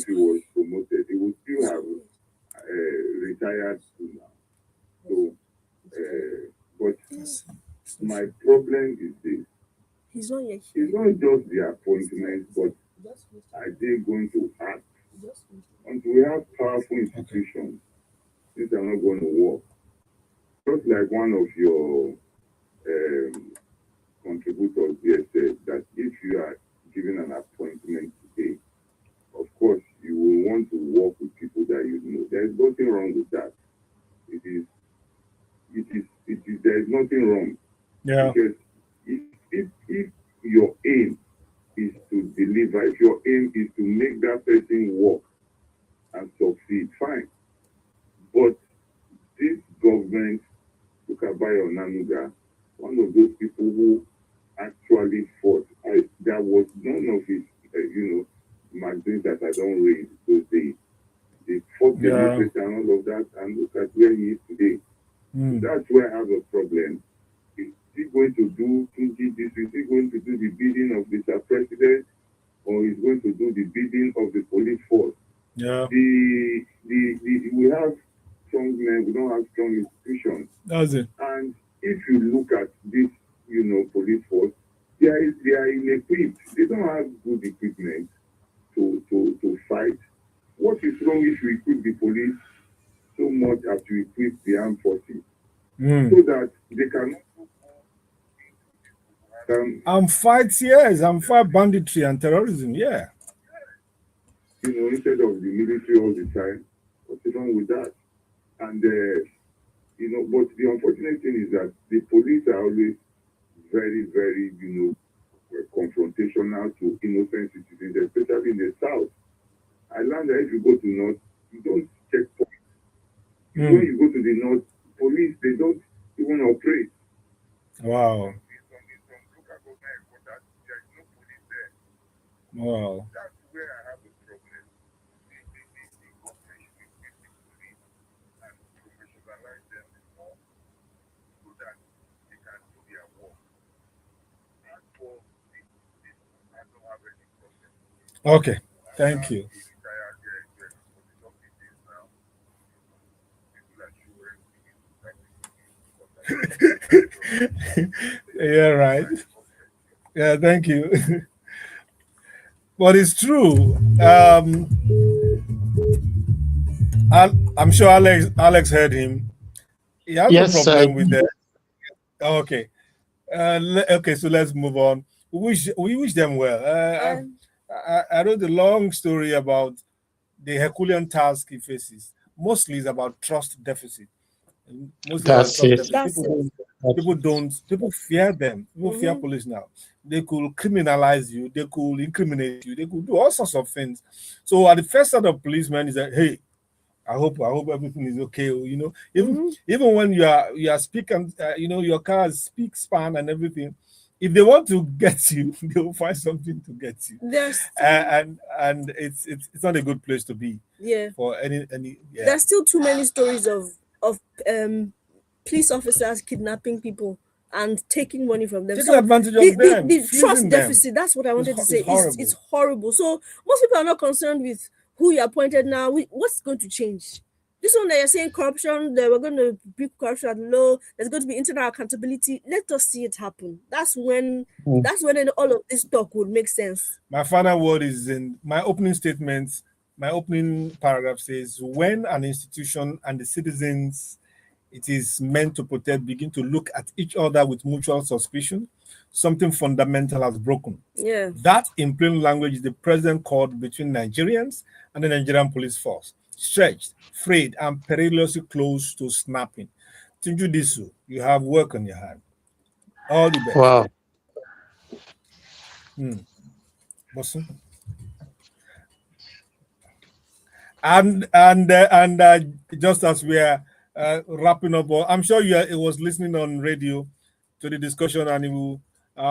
he was promoted, he would still have retired soon now. So, but my problem is this. He's not It's not just the appointment, but are they going to act? Until we have powerful institutions, things are not going to work. Just like one of your contributors here said, that if you are given an appointment today, of course, you will want to work with people that you know. There is nothing wrong with that. There is nothing wrong. Yeah. Because if your aim is to deliver, if your aim is to make that person work and succeed, fine. But this government, Bukabayo Nanuga, one of those people who actually fought, there was none of his, magazines that I don't read those days. They fought democracy and all of that, and look at where he is today. That's where I have a problem. Is he going to do this? Is he going to do the bidding of the president, or is going to do the bidding of the police force? Yeah. We have strong men, we don't have strong institutions. That's it. And if you look at this, police force, they are ill-equipped. They don't have good equipment to fight. What is wrong if you equip the police so much as you equip the armed forces, so that they can fight banditry and terrorism, yeah. Instead of the military all the time. What's wrong with that? And but the unfortunate thing is that the police are always very, very, confrontational to innocent citizens, especially in the south. I learned that if you go to north, you don't check points. When you go to the north, police, they don't even operate. Wow. Wow. That's where I have a problem. The government should equip the police and professionalize them more so that they can do their work. And for this, I don't have any problem. Okay, thank you. Yeah, right. Yeah, thank you. But it's true. I'm sure Alex heard him. He has no Yes, problem with that. Okay. Okay, so let's move on. We wish them well. I wrote a long story about the Herculean task he faces. Mostly is about trust deficit. Mostly about that's trust it. deficit. People fear them. People fear police now. They could criminalize you, they could incriminate you, they could do all sorts of things. So at the first set of policemen is that, hey, I hope everything is okay. Even when you are speaking, your car has speak span and everything. If they want to get you, they will find something to get you. And it's not a good place to be. Yeah. For any. Yeah. There's still too many stories of police officers kidnapping people and taking money from them. Taking advantage of them, the trust them. deficit, that's what I wanted to say. It's horrible. So most people are not concerned with who you appointed now. What's going to change? This one that you're saying corruption, that we're going to be corruption at low, there's going to be internal accountability. Let us see it happen. That's when all of this talk would make sense. My final word is in my opening statement. My opening paragraph says, when an institution and the citizens it is meant to protect begin to look at each other with mutual suspicion, something fundamental has broken. Yeah. That, in plain language, is the present cord between Nigerians and the Nigerian police force, stretched, frayed, and perilously close to snapping. Tunju Disu, you have work on your hand. All the best. Wow. Bosun. And just as we are wrapping up, I'm sure it was listening on radio to the discussion, and he will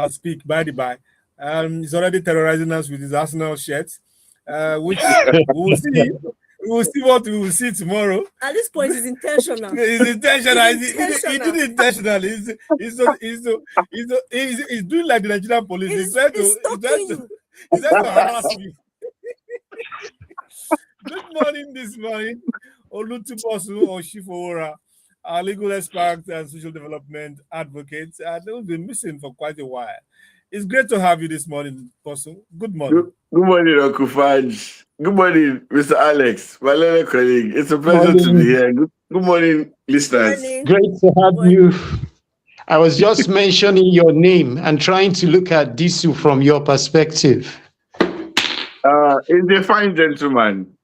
speak by the by. He's already terrorizing us with his Arsenal shirt, which we will see. We will see what we will see tomorrow. At this point, it's intentional. It's intentional. He did it intentionally. He's doing like the Nigerian police. He's trying to harass you. Good morning this morning, Bosun Osifowora, our legal expert and social development advocate. They've been missing for quite a while. It's great to have you this morning, Bosun. Good morning. Good morning, Uncle Fudge. Good morning, Mr. Alex, my little colleague. It's a pleasure to be here. Good morning, listeners. Great to have you. I was just mentioning your name and trying to look at Disu from your perspective. He's a fine gentleman.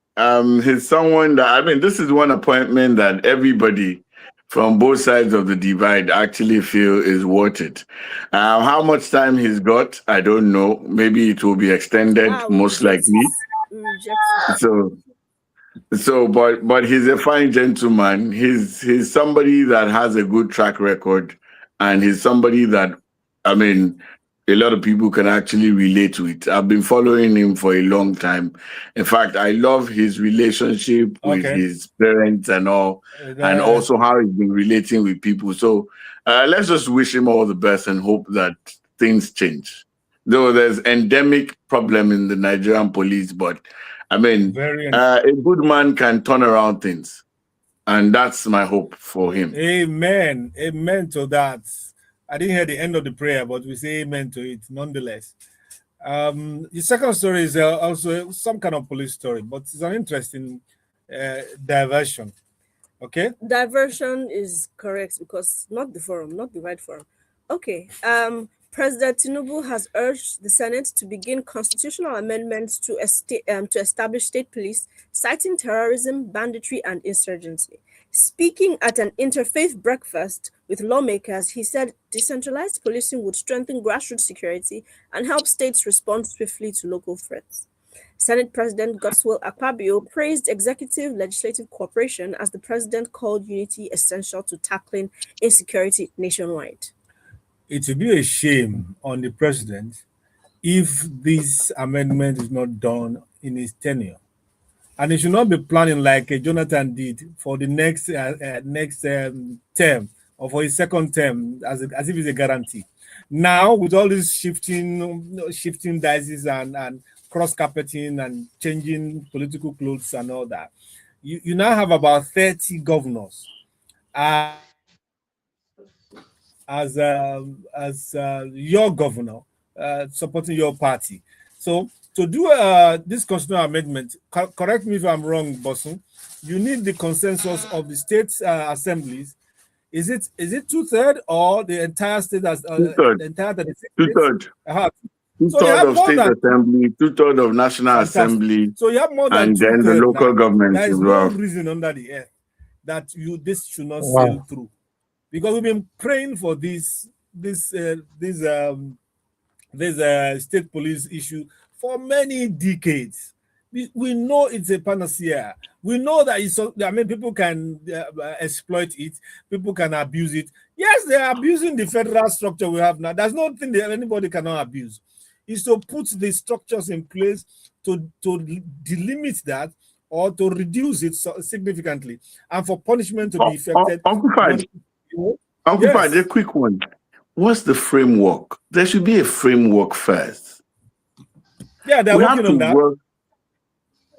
He's someone that, this is one appointment that everybody from both sides of the divide actually feel is worth it. How much time he's got, I don't know. Maybe it will be extended, most likely. But he's a fine gentleman. He's somebody that has a good track record, and he's somebody that, a lot of people can actually relate to it. I've been following him for a long time. In fact, I love his relationship with his parents and all, and also how he's been relating with people. So let's just wish him all the best and hope that things change. Though there's endemic problem in the Nigerian police, but a good man can turn around things. And that's my hope for him. Amen. Amen to that. I didn't hear the end of the prayer, but we say amen to it nonetheless. The second story is also some kind of police story, but it's an interesting diversion. Okay? Diversion is correct because not the right forum. Okay. President Tinubu has urged the Senate to begin constitutional amendments to establish state police, citing terrorism, banditry, and insurgency. Speaking at an interfaith breakfast with lawmakers, he said decentralized policing would strengthen grassroots security and help states respond swiftly to local threats. Senate President Godswill Akpabio praised executive-legislative cooperation as the president called unity essential to tackling insecurity nationwide. It would be a shame on the president if this amendment is not done in his tenure. And he should not be planning like Jonathan did for the next term or for his second term as if it's a guarantee. Now, with all this shifting dices and cross-carpeting and changing political clothes and all that, you now have about 30 governors as your governor supporting your party. So to do this constitutional amendment, correct me if I'm wrong, Bosun, you need the consensus of the state assemblies. Is it 2/3 or the entire state as Two-third. the entire 36 Two-third. states? So you Two-third have of more state than assembly, two-third of national assembly, so you have more than and then the 2/3 local now. government There is as no well. reason under the earth that this should not Wow. sail through, because we've been praying for this state police issue for many decades. We know it's a panacea. We know that people can exploit it, people can abuse it. Yes, they are abusing the federal structure we have now. There's nothing that anybody cannot abuse. Is to put the structures in place to delimit that or to reduce it significantly, and for punishment to be effected. Uncle Fad, a quick one. What's the framework? There should be a framework first. Yeah, they're working on that. Work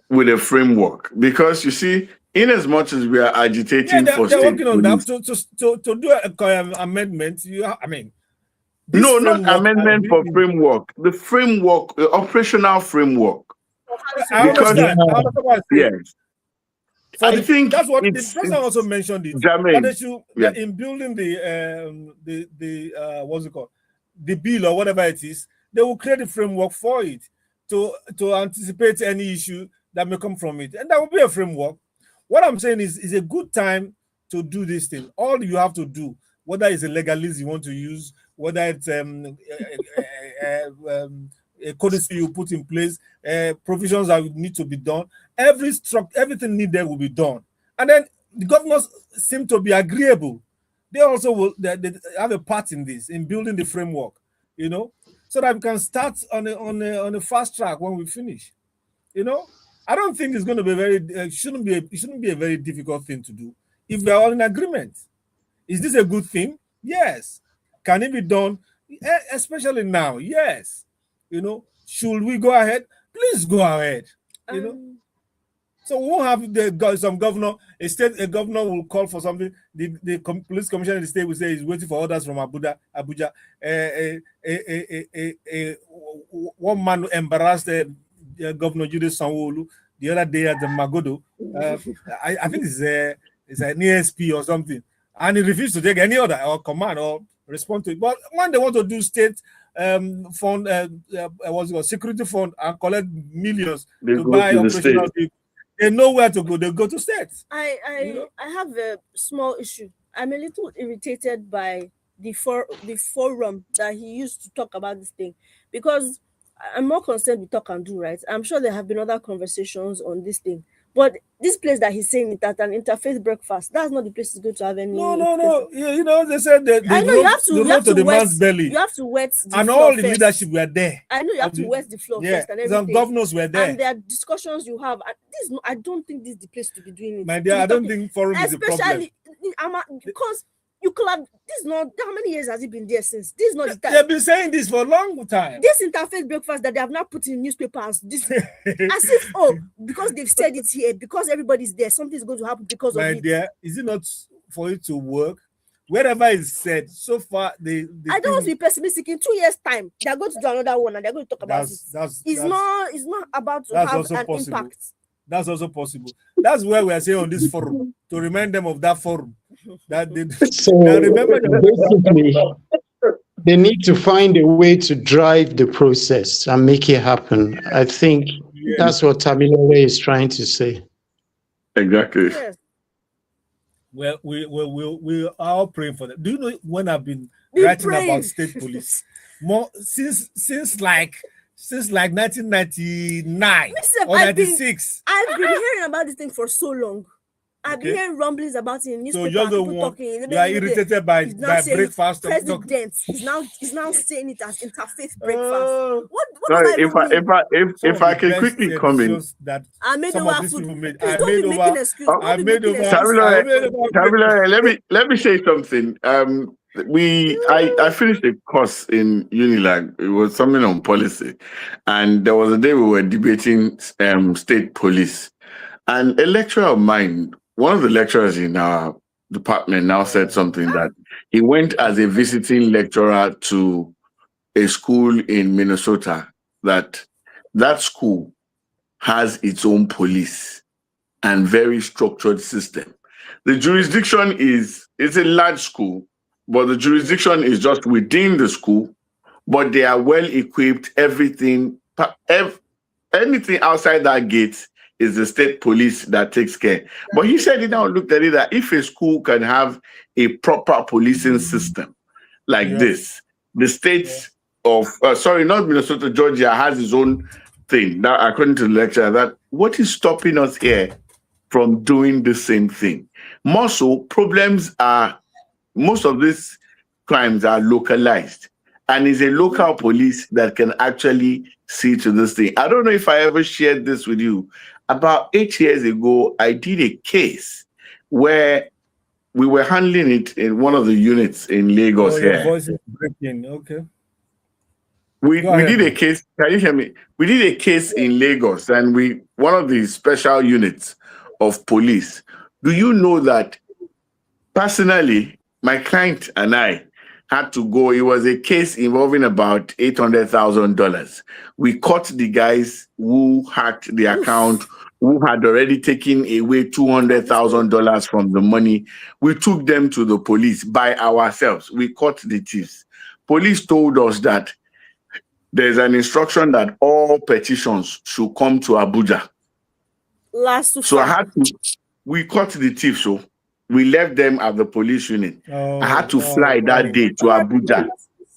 with a framework, because you see, in as much as we are agitating for they're state working on police, that to do an amendment. No, not amendment for framework. The framework, the operational framework. I understand. Yes. I think that's what the person also mentioned it. Jermaine, that in building the what's it called, the bill or whatever it is, they will create a framework for it to anticipate any issue that may come from it, and that will be a framework. What I'm saying is a good time to do this thing. All you have to do, whether it's a legalist you want to use, whether it's a codicy you put in place, provisions that need to be done, everything needed will be done. And then the governors seem to be agreeable. They also will they have a part in this, in building the framework, so that we can start on a fast track when we finish. I don't think it's going to be it shouldn't be a very difficult thing to do if we are all in agreement. Is this a good thing? Yes. Can it be done? Especially now? Yes. Should we go ahead? Please go ahead. So we won't have some governor, a governor will call for something. The police commissioner in the state will say he's waiting for orders from Abuja. One man embarrassed Governor Jude Sanwo-Olu the other day at the Magodo. I think it's an ESP or something, and he refused to take any order or command or respond to it. But when they want to do state fund, what's it called, security fund, and collect millions to buy operational vehicles, they know where to go. They go to states. I have a small issue. I'm a little irritated by the forum that he used to talk about this thing, because I'm more concerned with talk and do, right? I'm sure there have been other conversations on this thing, but this place that he's saying that an interfaith breakfast, that's not the place to go to have any. No. They said that I know you have to the wet, man's belly. You have to wet the and floor all the first. leadership were there. I know you have to wet the floor first and everything. Some governors were there. And there are discussions you have. I don't think this is the place to be doing it. My dear, I don't think forum is a problem. Especially because you could have. This is not. How many years has it been there since? This is not the time. They've been saying this for a long time. This interfaith breakfast that they have not put in newspapers. This as if because they've said it here, because everybody's there, something's going to happen because of it. My dear, is it not for it to work? Wherever it's said, so far I don't want to be pessimistic. In 2 years' time, they're going to do another one and they're going to talk about it. It's not about to have an impact. That's also possible. That's where we are saying on this forum, to remind them of that forum. That they remember basically, they need to find a way to drive the process and make it happen. I think that's what Tamilore is trying to say. Exactly. Yes. Well, we are all praying for that. Do you know when I've been writing about state police? More since like 1999 or 96. I've been hearing about this thing for so long. I've been hearing rumblings about it in newspapers. So you're the one you are irritated by breakfast. President is now saying it as interfaith breakfast. If I can quickly comment, I made over food. Let me say something. I finished a course in Unilag. It was something on policy, and there was a day we were debating state police, and a lecturer of mine, one of the lecturers in our department, now said something that he went as a visiting lecturer to a school in Minnesota, that that school has its own police and very structured system. The jurisdiction it's a large school, but the jurisdiction is just within the school, but they are well equipped. Anything outside that gate is the state police that takes care. But he said he now looked at it that if a school can have a proper policing system like this, the states of, not Minnesota, Georgia has its own thing. Now, according to the lecturer, that what is stopping us here from doing the same thing? More so, most of these crimes are localized, and it's a local police that can actually see to this thing. I don't know if I ever shared this with you. About 8 years ago, I did a case where we were handling it in one of the units in Lagos your here. voice is breaking. Okay. We did a case. Can you hear me? We did a case in Lagos, and one of the special units of police. Do you know that personally, my client and I had to go? It was a case involving about $800,000. We caught the guys who hacked the account, who had already taken away $200,000 from the money. We took them to the police by ourselves. We caught the thieves. Police told us that there's an instruction that all petitions should come to Abuja. We caught the thief, so we left them at the police unit. I had to fly that day to Abuja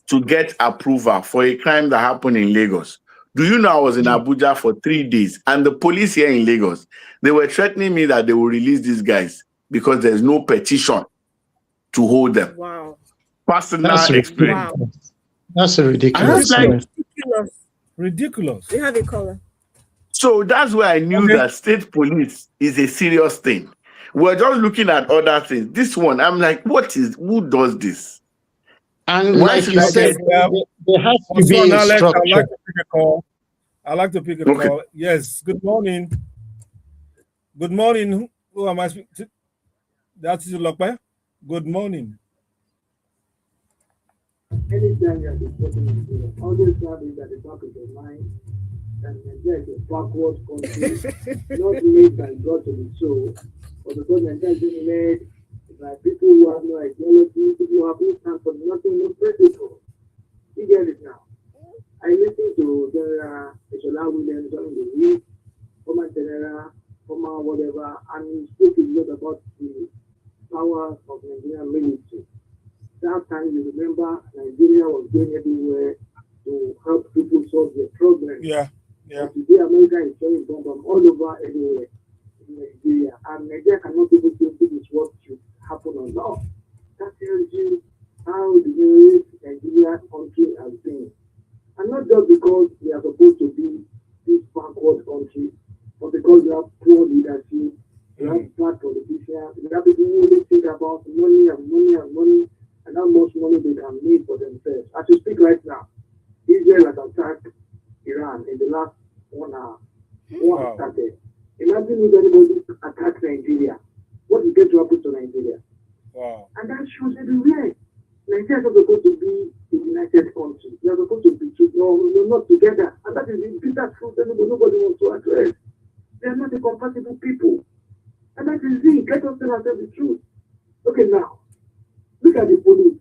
to get approval for a crime that happened in Lagos. Do you know I was in Abuja for 3 days, and the police here in Lagos, they were threatening me that they will release these guys because there's no petition to hold them. Wow. Personal experience. Wow. That's a ridiculous. Ridiculous. We have a caller. So that's where I knew that state police is a serious thing. We're just looking at other things. This one, I'm like, who does this? And like you said, there has to be a structure. I'd like to pick a call. Yes, good morning. Good morning. Who am I speaking to? That's Lokpe. Good morning. Anytime you are discussing, always have it at the back of your mind that Nigeria is a backward country, not made by God to be so, but because Nigeria is being led by people who have no ideology, people who have no stand for nothing, no principle. You get it now. I listened to General Eshola Williams during the week, former General, former whatever, and he spoke a lot about the power of Nigerian military. That time, you remember, Nigeria was going everywhere to help people solve their problems. Yeah. But today, America is throwing bombs from all over everywhere in Nigeria. And Nigeria cannot even think this is what should happen or not. That tells you how the Nigeria country has been. And not just because we are supposed to be this backward country, but because we have poor leadership, we have bad politicians, we have people who only think about money and money and money, and how much money they can make for themselves. As you speak right now, Israel has attacked Iran in the last 1 hour. War started. Imagine if anybody attacks Nigeria. What is going to happen to Nigeria? Wow. And that shows everywhere. Nigeria is not supposed to be a united country. We are supposed to be not together. And that is the bitter truth that nobody wants to address. They are not a compatible people. And that is it. Let us tell ourselves the truth. Okay, now. Look at the police.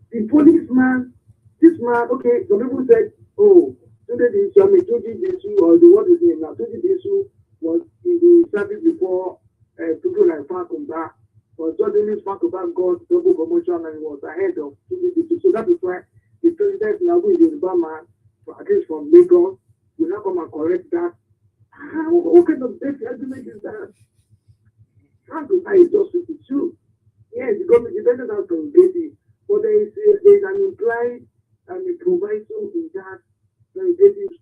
The policeman, this man, okay, some people said, oh, Toji Disu, or what is his name now? Toji Disu was in the service before people like Fakumba, but suddenly Fakumba got double promotion and was ahead of Toji Disu. So that is why the president now, who is a Yoruba man, at least from Lagos, will now come and correct that. What kind of best argument is that? Fakumba is just 52. Yes, because the defendant has prerogative, but there is an implied and a proviso in that prerogative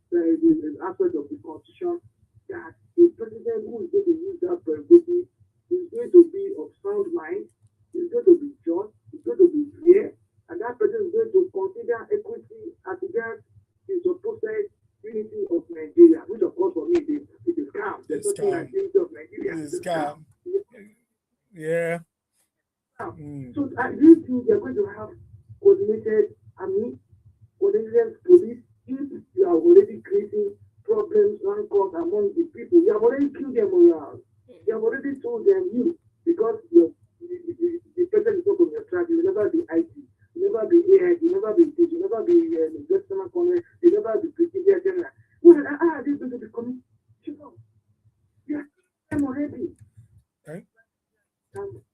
aspect of the Constitution that the president who is going to use that prerogative is going to be of sound mind, is going to be just, is going to be fair, and that president is going to consider equity as regards the supposed unity of Nigeria, which of course for me it is scam. There's nothing like unity of Nigeria. It's scam. Yeah. So I do think we are going to have coordinated army, coordinated police, if you are already creating problems, rancors among the people. You have already killed them around. You have already told them you, because the president is not on your track, you will never be IT, you never be AI, you never be this, you never be Lieutenant Colonel, you never be Brigadier General. Well, this is going to be coming. Yeah, I'm already.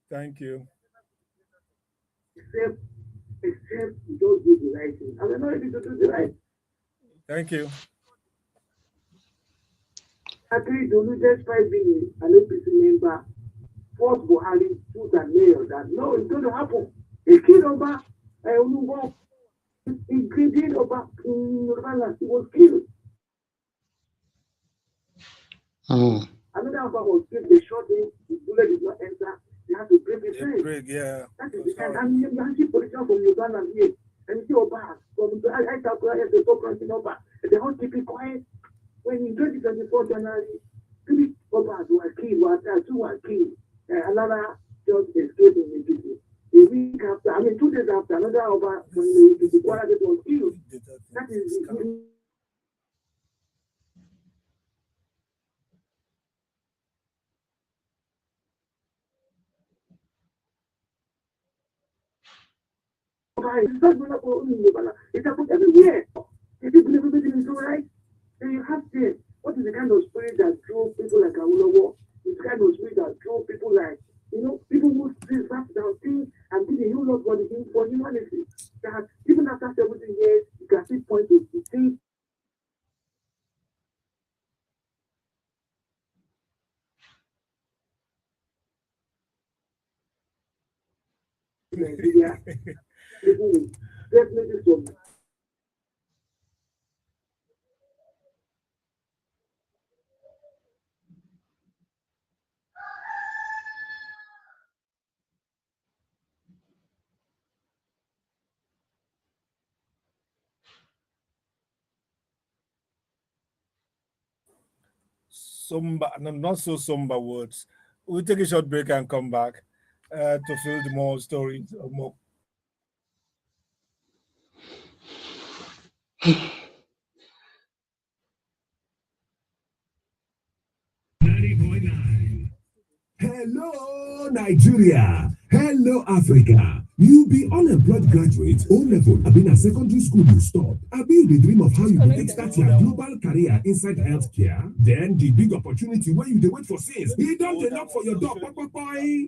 Thank you. Except you don't do the right thing. And we're not ready to do the right. Thank you. Actually, despite being an APC member, force Buhari put a nail that no, it's going to happen. He killed Oba, he killed Oba in Yorùbá. He was killed. Another Oba was killed. They shot him. The bullet did not enter. They had to break his head. Yeah. That is the end. And you see politicians from Uganda here, and you see Oba from the top ranking Oba, and they all keep it quiet. When in 2024 January, 3 Obas were killed, 2 were killed. Another just escaped in the city. A week after, 2 days after, another Oba from the Kwara was killed. That is it happens everywhere. If you believe everything is all right, then you have to. What is the kind of spirit that drove people like Awolowo? It's the kind of spirit that drove people like, people who still sat down, think, and did a whole lot for humanity. That even after 70 years, you can still point to things. Nigeria, people will definitely survive. Not so somber words. We'll take a short break and come back to fill the more stories. More. Hello, Nigeria. Hello, Africa. You be unemployed graduate, O-level, have been at secondary school you stop. Have you the dream of how you can start your global career inside healthcare? Then the big opportunity where you wait for since. You don't knock for your door.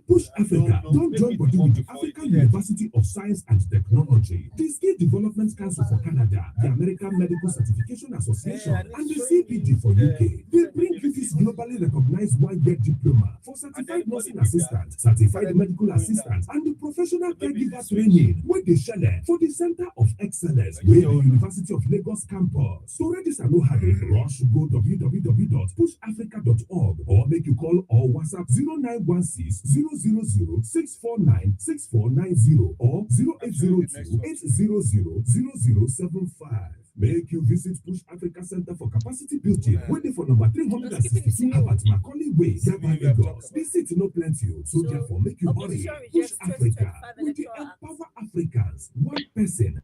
Push Africa. Don't join body with the African University of Science and Technology, the Skill Development Council for Canada, the American Medical Certification Association, and the CPD for UK. They bring you this globally recognized one-year diploma for certified nursing assistant, certified medical assistant, and the professional caregiver training where they share for the Center of Excellence with the University of Lagos campus. To register no hurry, rush go www.pushafrica.org or make you call or WhatsApp 0916 000 649 6490 or 0802 800 0075. Make you visit Push Africa Center for Capacity Building, waiting for number 362 Abat Macaulay Way, Yaba, Lagos. This city no plenty, so therefore make you hurry. Push Africa with the Empower Africans, one person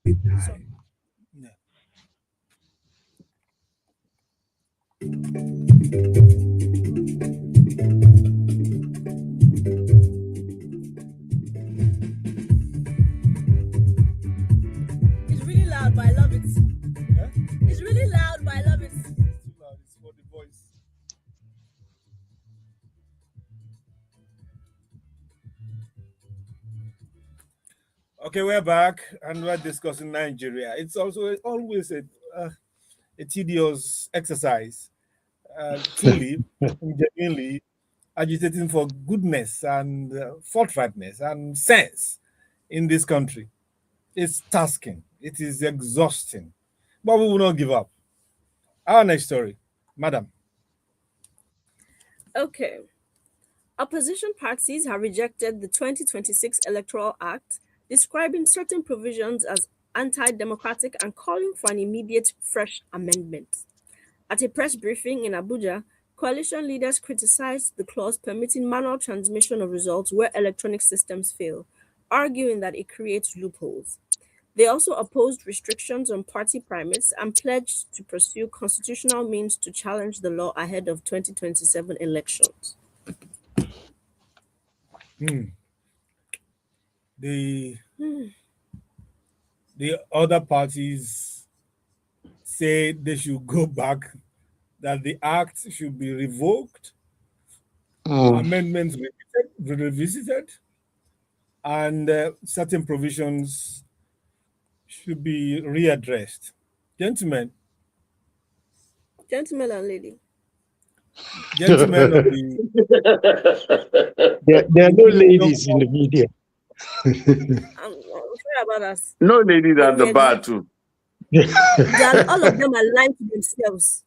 a time. It's really loud, but I love it. Yeah? It's really loud, but I love it. It's too loud. It's for the voice. Okay, we're back and we're discussing Nigeria. It's also always a tedious exercise, truly, genuinely agitating for goodness and forthrightness and sense in this country. It's tasking, it is exhausting, but we will not give up. Our next story, madam. Okay. Opposition parties have rejected the 2026 Electoral Act, describing certain provisions as anti-democratic and calling for an immediate fresh amendment. At a press briefing in Abuja, coalition leaders criticized the clause permitting manual transmission of results where electronic systems fail, arguing that it creates loopholes. They also opposed restrictions on party primates and pledged to pursue constitutional means to challenge the law ahead of 2027 elections. The other parties say they should go back, that the act should be revoked, amendments revisited, and certain provisions should be readdressed. Gentlemen and lady. Gentlemen of the... There are no ladies in the media. I'm sorry about us. No ladies at the bar too. All of them are lying to themselves.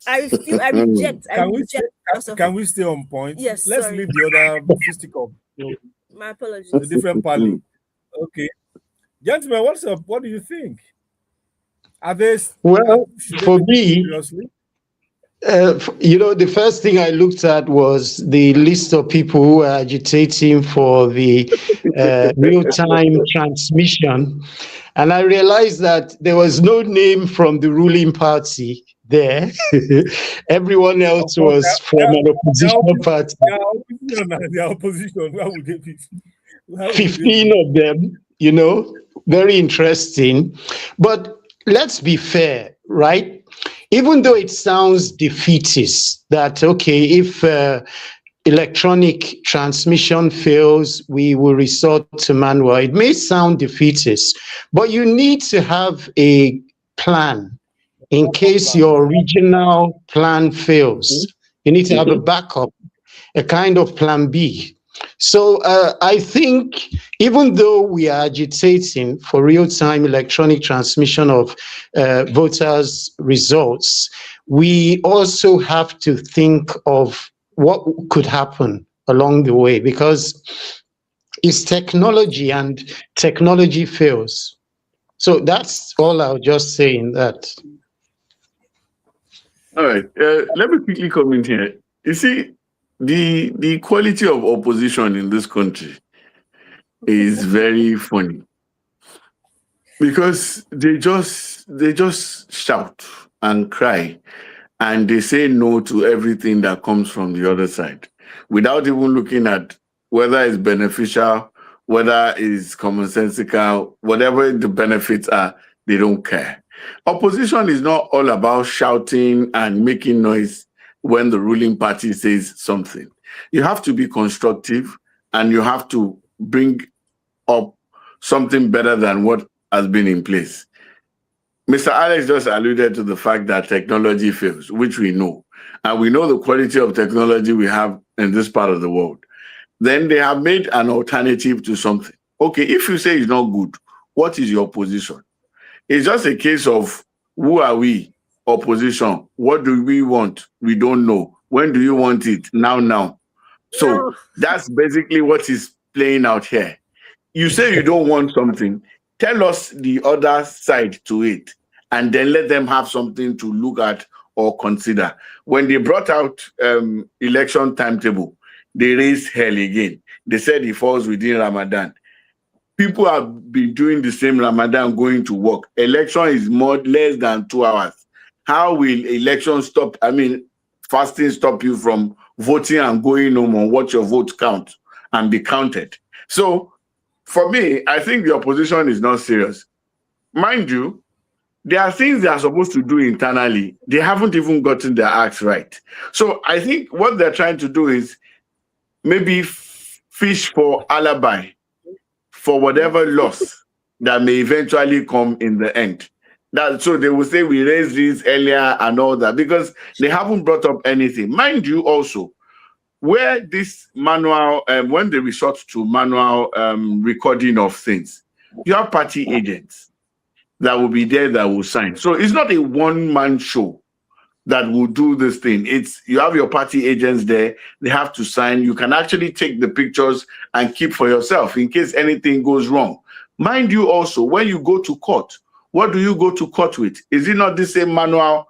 I reject. Can we stay on point? Yes. Let's leave the other fisticuff. My apologies. A different party. Okay. Gentlemen, what's up? What do you think? Are they... Well, for me, the first thing I looked at was the list of people who are agitating for the real-time transmission. And I realized that there was no name from the ruling party there. Everyone else was from an opposition party. The opposition, where would they be? 15 of them, very interesting. But let's be fair, right? Even though it sounds defeatist that, okay, if electronic transmission fails, we will resort to manual. It may sound defeatist, but you need to have a plan in case your original plan fails. You need to have a backup, a kind of plan B. So I think even though we are agitating for real-time electronic transmission of voters' results, we also have to think of what could happen along the way, because it's technology and technology fails. So that's all I'll just say in that. All right. Let me quickly comment here. You see, the quality of opposition in this country is very funny, because they just shout and cry and they say no to everything that comes from the other side without even looking at whether it's beneficial, whether it's commonsensical, whatever the benefits are, they don't care. Opposition is not all about shouting and making noise when the ruling party says something. You have to be constructive and you have to bring up something better than what has been in place. Mr. Alex just alluded to the fact that technology fails, which we know. And we know the quality of technology we have in this part of the world. Then they have made an alternative to something. Okay, if you say it's not good, what is your position? It's just a case of who are we? Opposition. What do we want? We don't know. When do you want it? Now. So that's basically what is playing out here. You say you don't want something, tell us the other side to it, and then let them have something to look at or consider. When they brought out election timetable, they raised hell again. They said it falls within Ramadan. People have been doing the same Ramadan, going to work. Election is less than 2 hours. How will election fasting stop you from voting and going home and watch your vote count and be counted? So for me, I think the opposition is not serious. Mind you, there are things they are supposed to do internally. They haven't even gotten their acts right. So I think what they're trying to do is maybe fish for alibi for whatever loss that may eventually come in the end. So they will say we raised this earlier and all that, because they haven't brought up anything. Mind you also, where this manual, when they resort to manual recording of things, you have party agents that will be there that will sign. So it's not a one-man show that will do this thing. You have your party agents there, they have to sign. You can actually take the pictures and keep for yourself in case anything goes wrong. Mind you also, when you go to court, what do you go to court with? Is it not the same manual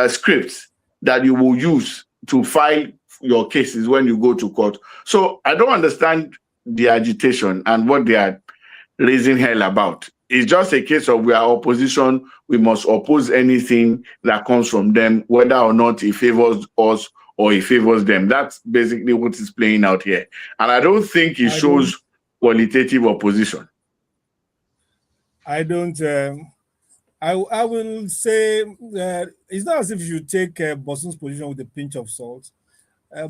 scripts that you will use to file your cases when you go to court? So I don't understand the agitation and what they are raising hell about. It's just a case of we are opposition. We must oppose anything that comes from them, whether or not it favors us or it favors them. That's basically what is playing out here. And I don't think it shows qualitative opposition. I don't. I will say it's not as if you take Bosun's position with a pinch of salt,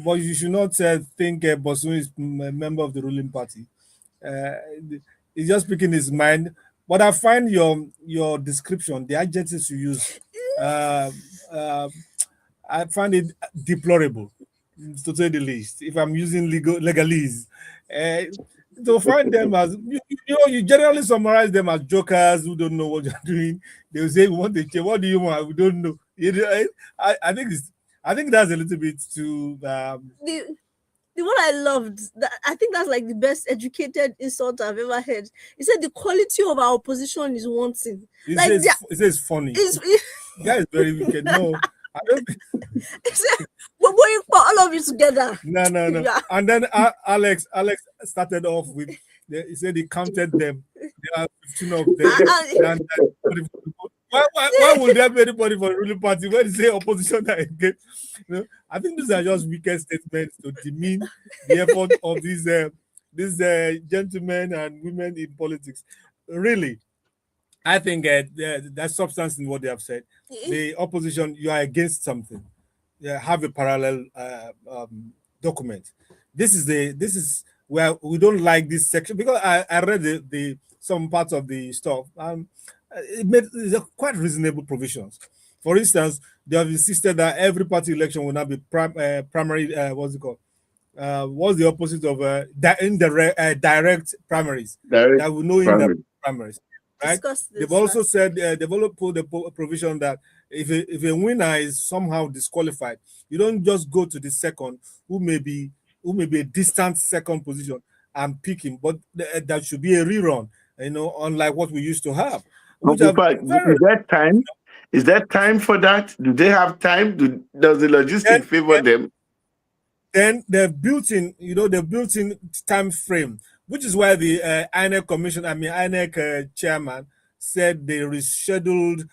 but you should not think Bosun is a member of the ruling party. He's just speaking his mind. But I find your description, the adjectives you use, I find it deplorable, to say the least. If I'm using legalese, to find them as you generally summarize them as jokers who don't know what you're doing. They will say, "We want to change. What do you want? We don't know." I think that's a little bit too. The one I loved, I think that's like the best educated insult I've ever heard. He said the quality of our opposition is wanting. He says funny. Guy is very wicked. No, I don't. We're going for all of you together. No. Yeah. And then Alex started off with, he said he counted them. There are 15 of them. Why would there be anybody for the ruling party when they say opposition are against? I think these are just wicked statements to demean the effort of these gentlemen and women in politics. Really, I think there's substance in what they have said. The opposition, you are against something. Have a parallel document. This is where we don't like this section, because I read the some parts of the stuff. It made quite reasonable provisions. For instance, they have insisted that every party election will not be primary. What's it called? What's the opposite of direct primaries? That we know in the primaries, right? They've also said they've also put a provision that if a winner is somehow disqualified, you don't just go to the second, who may be a distant second position, and pick him, but that should be a rerun. Unlike what we used to have. Is that time? Is that time for that? Do they have time? Does the logistics favor them? Then they've built in time frame, which is why the INEC chairman said they rescheduled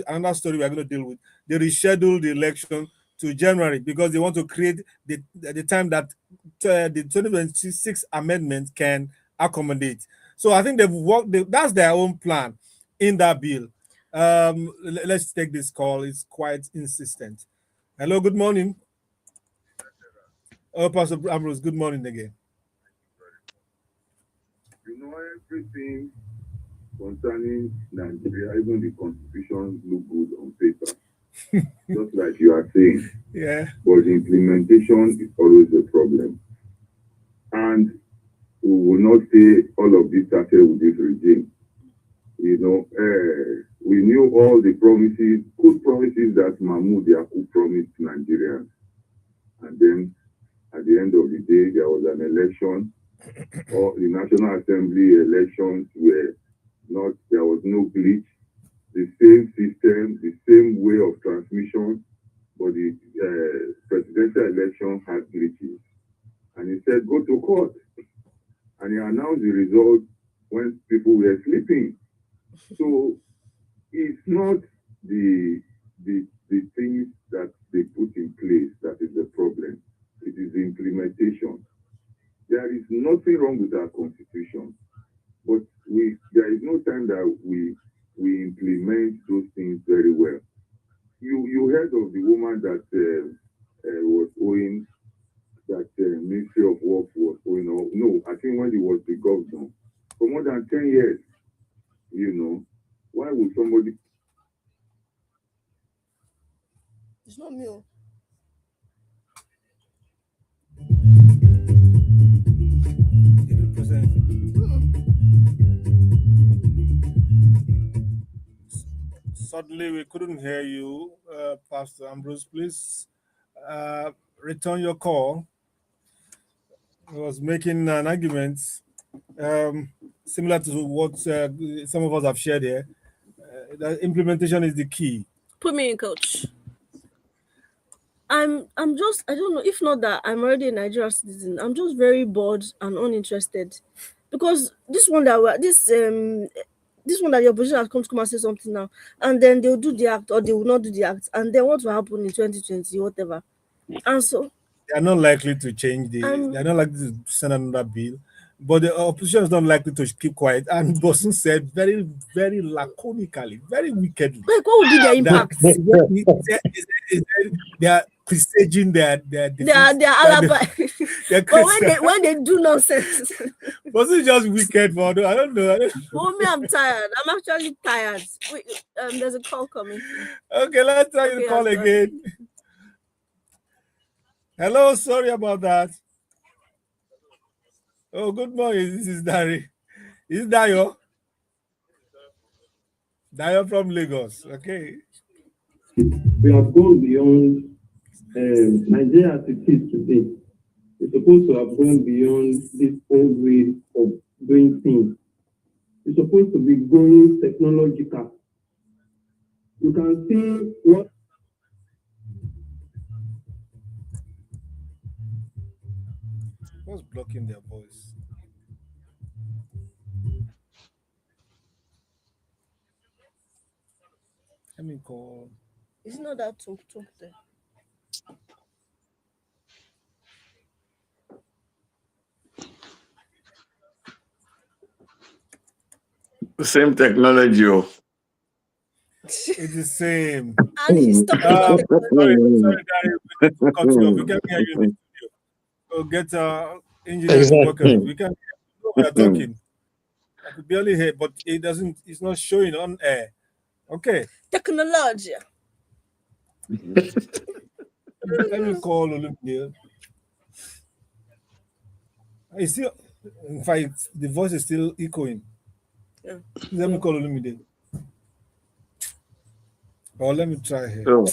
another story we're going to deal with. They rescheduled the election to January because they want to create the time that the 2026 amendment can accommodate. So I think that's their own plan in that bill. Let's take this call. It's quite insistent. Hello, good morning. Oh, Pastor Ambrose, good morning again. Everything concerning Nigeria, even the constitution, look good on paper. Just like you are saying. Yeah. But the implementation is always a problem. And we will not say all of this started with this regime. We knew all the promises, good promises that Mahmoud Yaku promised Nigerians. And then at the end of the day, there was an election, or the National Assembly elections there was no glitch, the same system, the same way of transmission, but the presidential election had glitches. And he said, go to court. And he announced the result when people were sleeping. So it's not the things that they put in place that is the problem. It is the implementation. There is nothing wrong with our constitution, but there is no time that we implement those things very well. You heard of the woman that was owing, that Ministry of Works was owing, no, I think when he was the governor, for more than 10 years, why would somebody... It's not me. Suddenly we couldn't hear you, Pastor Ambrose. Please return your call. I was making an argument similar to what some of us have shared here. The implementation is the key. Put me in, coach. I'm just, I don't know, if not that I'm already a Nigerian citizen, I'm just very bored and uninterested because this one that the opposition has come and say something now, and then they'll do the act or they will not do the act, and then what will happen in 2020, whatever. And so they are not likely to change they are not likely to send another bill. But the opposition is not likely to keep quiet. And Bosun said very, very laconically, very wickedly, like, what would be their impact? They are presaging their alibi. But when they do nonsense, Bosun just wicked for I don't know. For me, I'm tired. I'm actually tired. Wait, there's a call coming. Okay, let's try the call again. Hello, sorry about that. Oh, good morning. This is Dari. Is it Dayo? Dayo from Lagos. Okay. We have gone beyond Nigeria as it is today. We're supposed to have gone beyond this old way of doing things. We're supposed to be going technological. You can see what. What's blocking their voice? Let me call. It's not that talk there. The same technology. It's the same. And he's talking about sorry, Gary. We can't hear you in the studio. So get engineers working. We can hear we are talking. I could barely hear, but it's not showing on air. Okay. Technology. Let me call Olumide. In fact, the voice is still echoing. Yeah. Let me call Olumide. Or let me try here. Oh.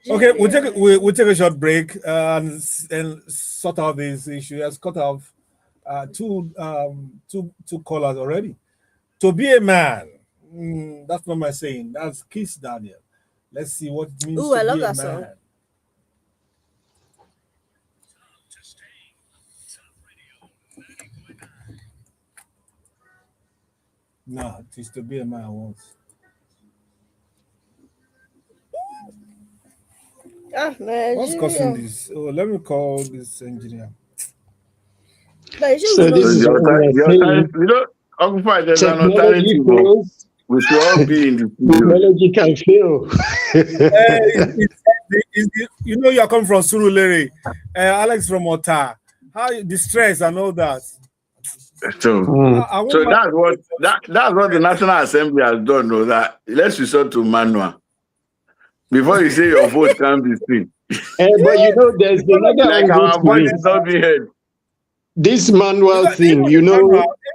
Okay, we'll take a short break and sort out this issue. Has cut off two callers already. To be a man, that's not my saying. That's Kiss Daniel. Let's see what it means to I love be a that man. song. No, it is to be a man once. What's causing this? Oh, let me call this engineer. So this is what there's an alternative. We should all be in the technology can fail. You are coming from Surulere, Alex from Ota. How the stress and all that. So that's what the National Assembly has done. Though, that let's resort to manual. Before you say your vote can't be seen. But there's another like our voice is not being heard. This manual thing,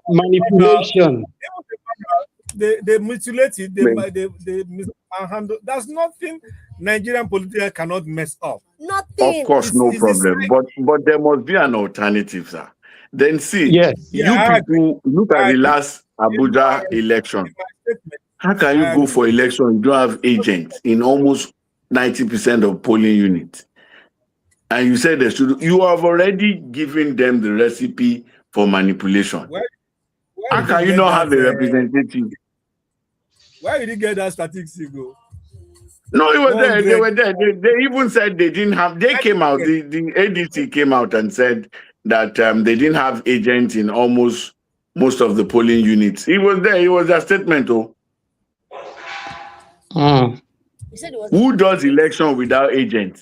manipulation. They mutilate it. They mishandle. There's nothing Nigerian politics cannot mess up. Nothing. Of course, no problem. But there must be an alternative, sir. Then see, people look at the last Abuja election. How can you go for election? You don't have agents in almost 90% of polling units. And you said you have already given them the recipe for manipulation. How can you not have a representative? Where did you get that statistic go? No, it was there. They were there. They even said they didn't have. They came out. The ADC came out and said that they didn't have agents in almost most of the polling units. It was there. It was a statement, though. Who does election without agents?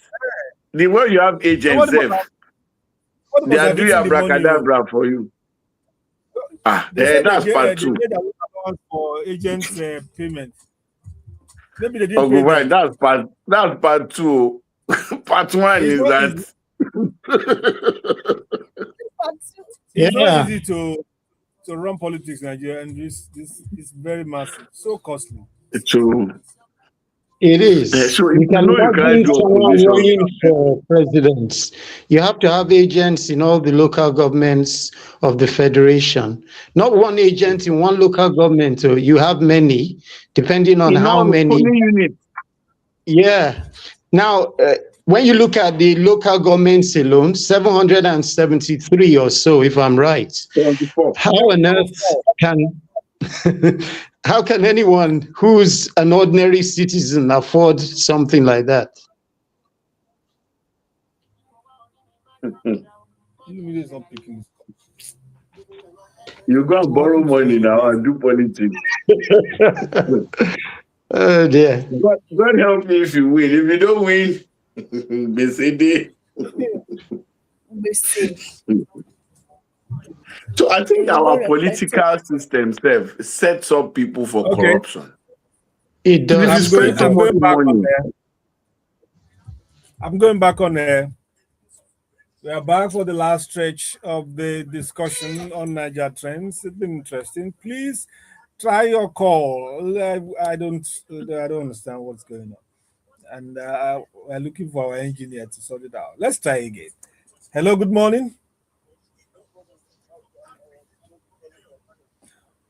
The way you have agents, they are doing abracadabra for you. That's part two. For agents payment. Maybe they didn't pay right, that's part two. Part one is that. It's not easy to run politics in Nigeria, and this is very massive, so costly. True. It is. So you can imagine someone running for president. You have to have agents in all the local governments of the federation. Not one agent in one local government. So you have many, depending on how many. Units. Yeah. Now, when you look at the local governments alone, 773 or so, if I'm right. 74. How on earth can how can anyone who's an ordinary citizen afford something like that? You go and borrow money now and do politics. Oh dear. God help me if you win. If you don't win, BCD. So I think our political system sets up people for corruption. It does. I'm going back on there. We are back for the last stretch of the discussion on Niger trends. It's been interesting. Please try your call. I don't understand what's going on, and we're looking for our engineer to sort it out. Let's try again. Hello, good morning.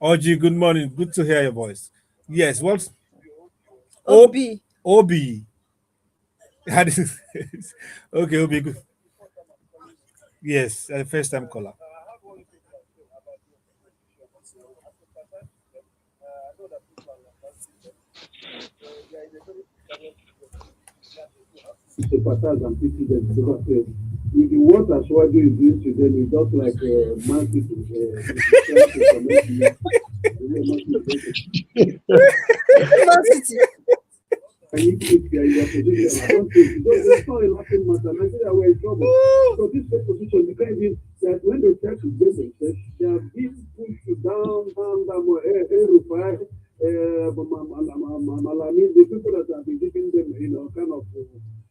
Oji, good morning. Good to hear your voice. Yes, what's Obi? Obi. Okay, Obi, good. Yes, first time caller. Sympathize and pity them because with the what Ashwaju is doing to them, it's just like Man City. Man City. And if they are in their position, I don't think it's not a laughing matter. Nigeria were in trouble. So this position, you can't even that when they try to get themselves, they are being pushed down, Rufai, Malami, the people that have been giving them, kind of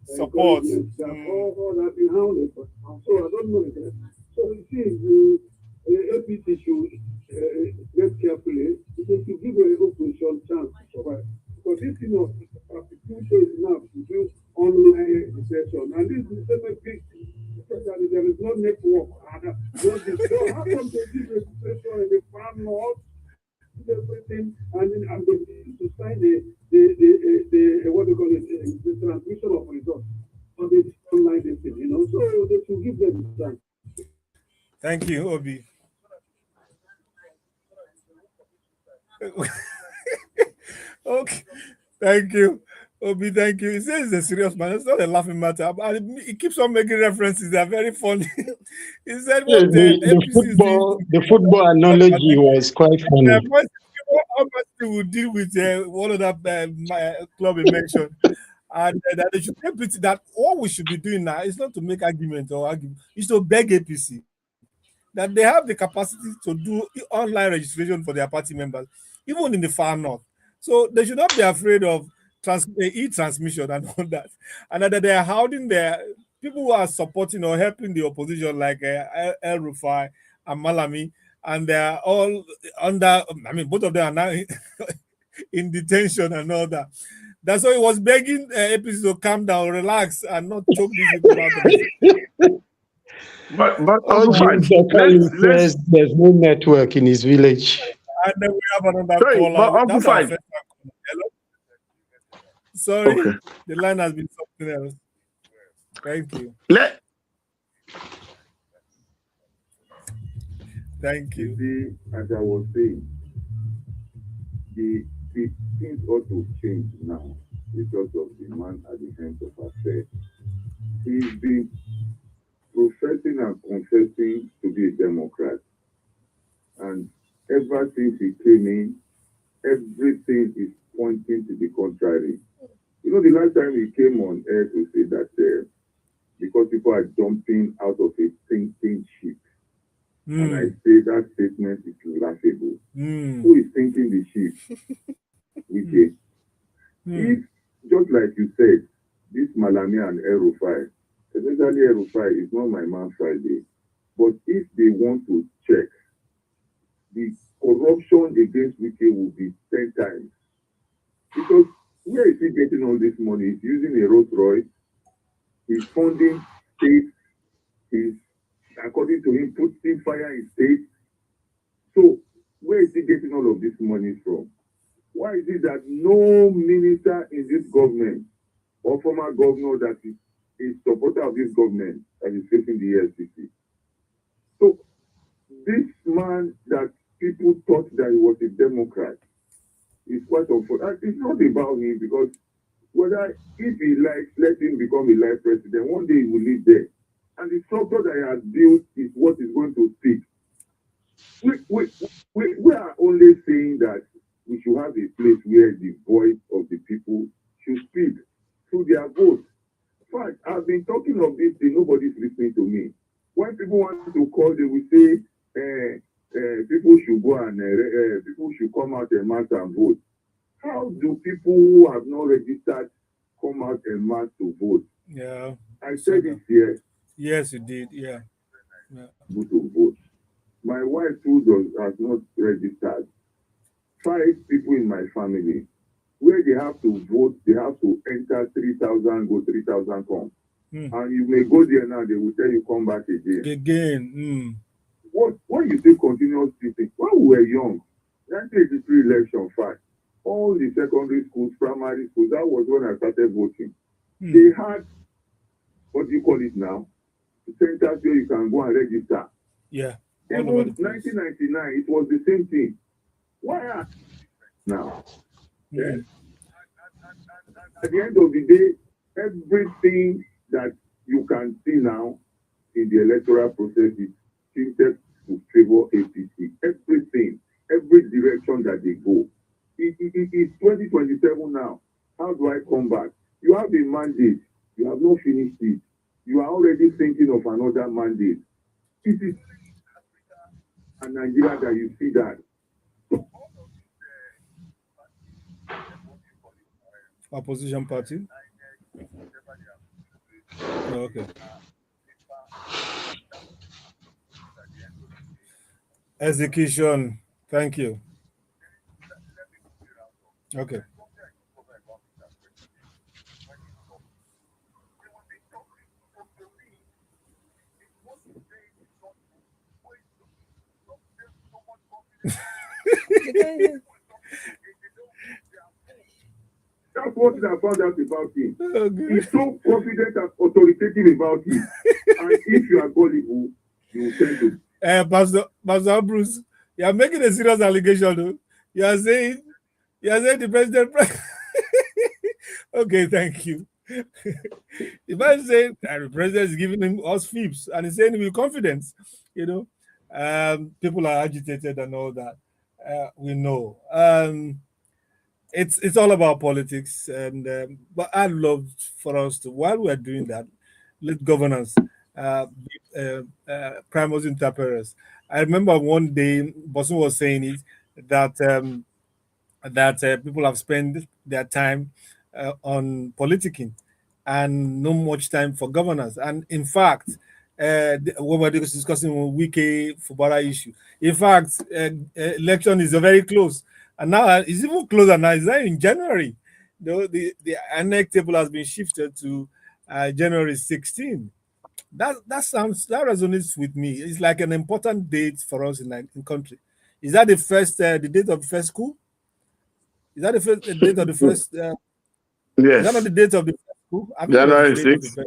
support. They are all that been hounded. So I don't know. So you see, the APC should tread carefully. It is to give an opposition chance to survive. Because this, prostitution is now to do online registration. And this is a big because there is no network. How come they do registration in the far north? Everything and they to sign the what they call it, the transmission of results on the online thing, so they should give them time. Thank you, Obi. Okay, thank you, Obi. Thank you. He says it's a serious matter. It's not a laughing matter. He keeps on making references. They're very funny. He said what the football analogy was quite funny. Obviously, will deal with one of that club he mentioned, and that they should APC. That what we should be doing now is not to make argument or argue. It's to beg APC that they have the capacity to do online registration for their party members, even in the far north. So they should not be afraid of e-transmission and all that, and that they are holding their people who are supporting or helping the opposition, like El Rufai and Malami, and they are all under. I mean, both of them are now in detention and all that. That's why he was begging APC to calm down, relax, and not choke these people out of it. But says there's no network in his village. And then we have another caller. That's our first caller. Hello? Sorry, okay. The line has been something else. Thank you. Thank you. See, as I was saying, the things ought to change now because of the man at the end of affairs. He's been professing and confessing to be a Democrat. And ever since he came in, everything is pointing to the contrary. The last time he came on air to say that because people are jumping out of a sinking ship, and I say that statement is laughable. Who is sinking the ship? If, just like you said, this Malami and El-Rufai, especially El-Rufai, is not my man Friday, but if they want to check, the corruption against Wike will be 10 times. Because where is he getting all this money? He's using a Rolls Royce. He's funding states. He's, according to him, putting fire in states. So where is he getting all of this money from? Why is it that no minister in this government or former governor that is a supporter of this government that is facing the EFCC. So this man that people thought that he was a Democrat is quite unfortunate. It's not about him, because whether if he likes, let him become a life president. One day he will live there. And the structure that he has built is what is going to speak. We are only saying that we should have a place where the voice of the people should speak through their vote. In fact, I've been talking of this thing, nobody's listening to me. When people want to call, they will say people should go and people should come out and mass and vote. How do people who have not registered come out and mass to vote? Yeah. I said it here. Yes, you did. Yeah. To vote. My wife too has not registered. 5 people in my family, where they have to vote, they have to enter 3,000, go 3,000, come. And you may go there now, they will tell you come back again. What you say continuous teaching? When we were young, 1983 election, fine. All the secondary schools, primary schools, that was when I started voting. They had, what do you call it now? Centers where you can go and register. Yeah. Even 1999, it was the same thing. Why are now? Yeah. At the end of the day, everything that you can see now in the electoral process is tilted to favor APC. Everything, every direction that they go. It's 2027 now. How do I come back? You have a mandate. You have not finished it. You are already thinking of another mandate. It is in Nigeria that you see that. Opposition party? Oh, okay. Execution. Thank you. Okay. That's what I found out about him. He's so confident and authoritative about it. And if you are gullible, you will tend to. Pastor Bruce, you are making a serious allegation, though. You are saying the president. Okay, thank you. If I say the president is giving him us fibs and he's saying it with confidence, people are agitated and all that. We know. It's all about politics, and but I'd love for us to, while we're doing that, let governance be primus inter pares. I remember one day Bosun was saying it that people have spent their time on politicking and no much time for governance. And in fact, when we're discussing Wiki Fubara issue, in fact, election is very close. And now it's even closer now. It's now in January. The INEC table has been shifted to January 16. That resonates with me. It's like an important date for us in the country. Is that the date of the first school? Is that the date of the first? Yes. Is that not the date of the first school? January 6th.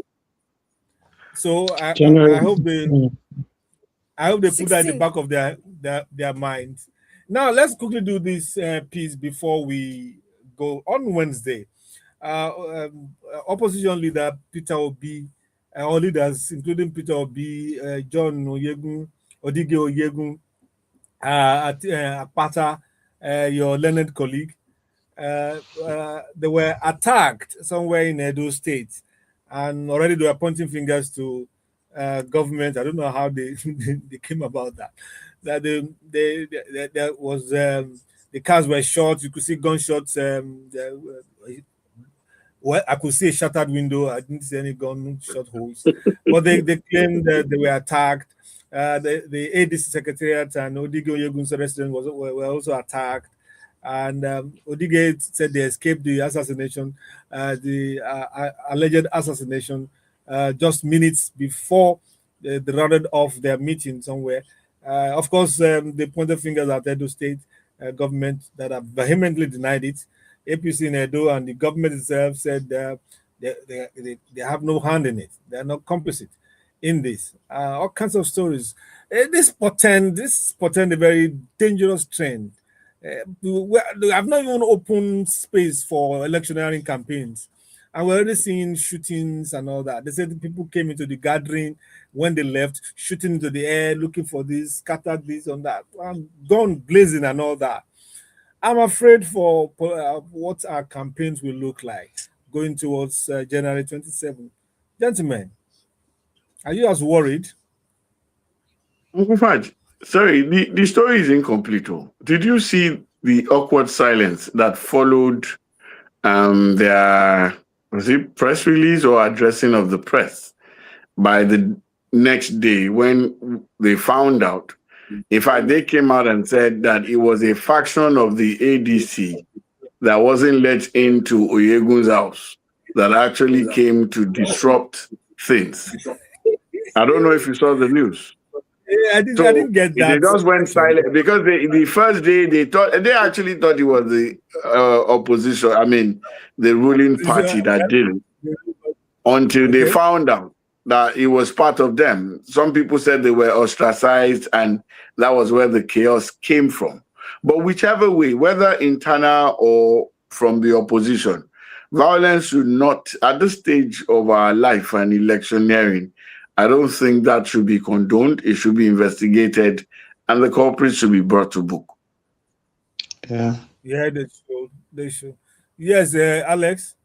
So I hope they put that in the back of their minds. Now let's quickly do this piece before we go. On Wednesday, opposition leader Peter Obi, all leaders including Peter Obi, John Oyegun, Odige Oyegun, Akpata, your learned colleague, they were attacked somewhere in Edo State, and already they were pointing fingers to government. I don't know how they they came about that. That there was the cars were shot. You could see gunshots. Well, I could see a shattered window. I didn't see any gunshot holes, but they claimed that they were attacked. The ADC secretariat and Odige Oyegun's residence were also attacked. And Odige said they escaped the assassination, the alleged assassination, just minutes before they rounded off their meeting somewhere. Of course, they pointed fingers at Edo State government that have vehemently denied it. APC in Edo and the government itself said They have no hand in it. They are not complicit in this. All kinds of stories. This portend a very dangerous trend. We have not even opened space for electioneering campaigns, and we're already seeing shootings and all that. They said the people came into the gathering when they left, shooting into the air, looking for this, scattered this on that, gun blazing and all that. I'm afraid for what our campaigns will look like going towards January 27. Gentlemen, are you as worried? Uncle Faj, sorry, the story is incomplete. Oh. Did you see the awkward silence that followed their press release or addressing of the press by the next day when they found out? In fact, they came out and said that it was a faction of the ADC that wasn't let into Oyegun's house that actually came to disrupt things. I don't know if you saw the news. Yeah, I didn't get that. They just went silent because the first day they actually thought it was the opposition. I mean, the ruling party that did it, until they found out that it was part of them. Some people said they were ostracized, and that was where the chaos came from. But whichever way, whether internal or from the opposition, violence should not, at this stage of our life and electioneering, I don't think that should be condoned. It should be investigated, and the culprits should be brought to book. Yeah. Yeah, they should. Yes, Alex.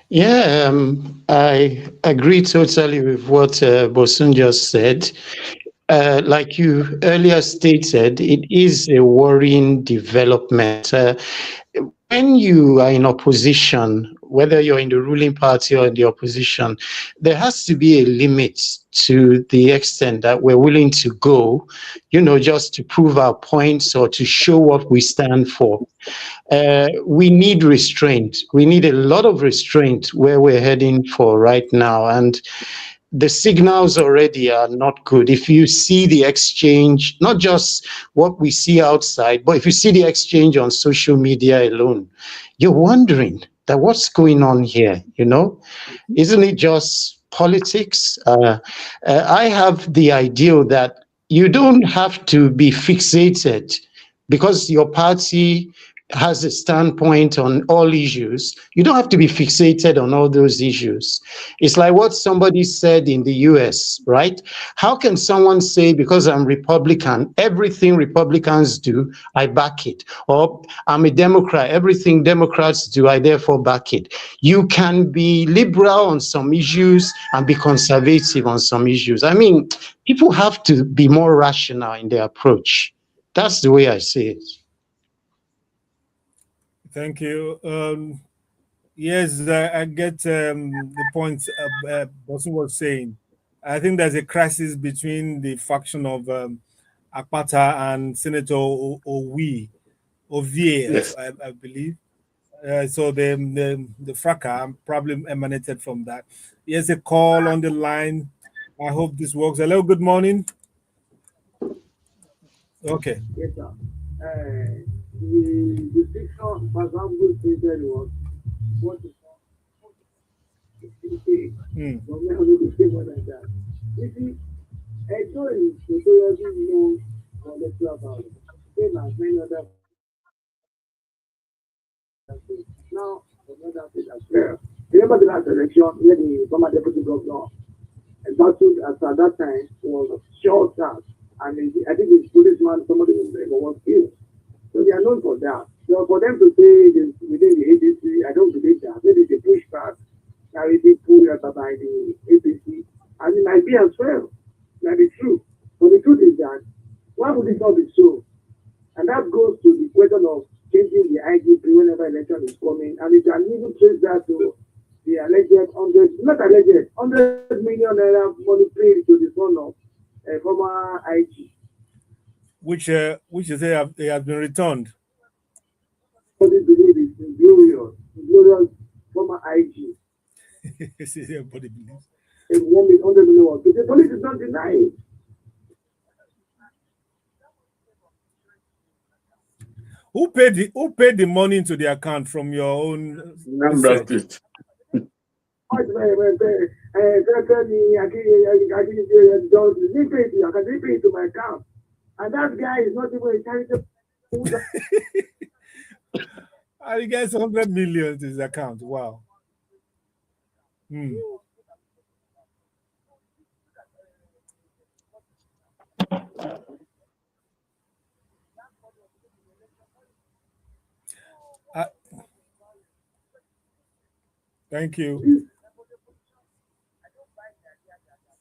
Yeah, I agree totally with what Bosun just said. Like you earlier stated, it is a worrying development. When you are in opposition, whether you're in the ruling party or in the opposition, there has to be a limit to the extent that we're willing to go, just to prove our points or to show what we stand for. We need restraint. We need a lot of restraint where we're heading for right now. And the signals already are not good. If you see the exchange, not just what we see outside, but if you see the exchange on social media alone, you're wondering that what's going on here, Isn't it just politics? I have the ideal that you don't have to be fixated because your party has a standpoint on all issues. You don't have to be fixated on all those issues. It's like what somebody said in the US, right? How can someone say, because I'm Republican, everything Republicans do, I back it? Or I'm a Democrat, everything Democrats do, I therefore back it. You can be liberal on some issues and be conservative on some issues. I mean, people have to be more rational in their approach. That's the way I see it. Thank you. Yes, I get the point Bosun was saying. I think there's a crisis between the faction of Akpata and Senator Ovie, Yes. I believe. So the fracas probably emanated from that. Here's a call on the line. I hope this works. Hello, good morning. Okay. Yes, sir. The description, for example, stated was what is You see, enjoy is notoriously known for electoral violence, same as many other. Now, another thing as well. Remember the last election where the former deputy governor battled at that time was short term, and I think his policeman, somebody was killed. So they are known for that. So for them to say this within the APC, I don't believe that. Maybe they push back, carry the pull by the APC, and it might be as well. It might be true. But the truth is that why would it not be so? And that goes to the question of changing the IGP whenever election is coming, and you can even trace that to the alleged 100 million naira money paid to the son of a former IG. Which you say they have been returned. Everybody believes it's glorious former IG. Everybody believes. If 100 million was, the police is not denying. Who paid the money into the account from your own? Number I can repay it to my account. And that guy is not even a charity. And he gets 100 million to his account. Wow. Thank you.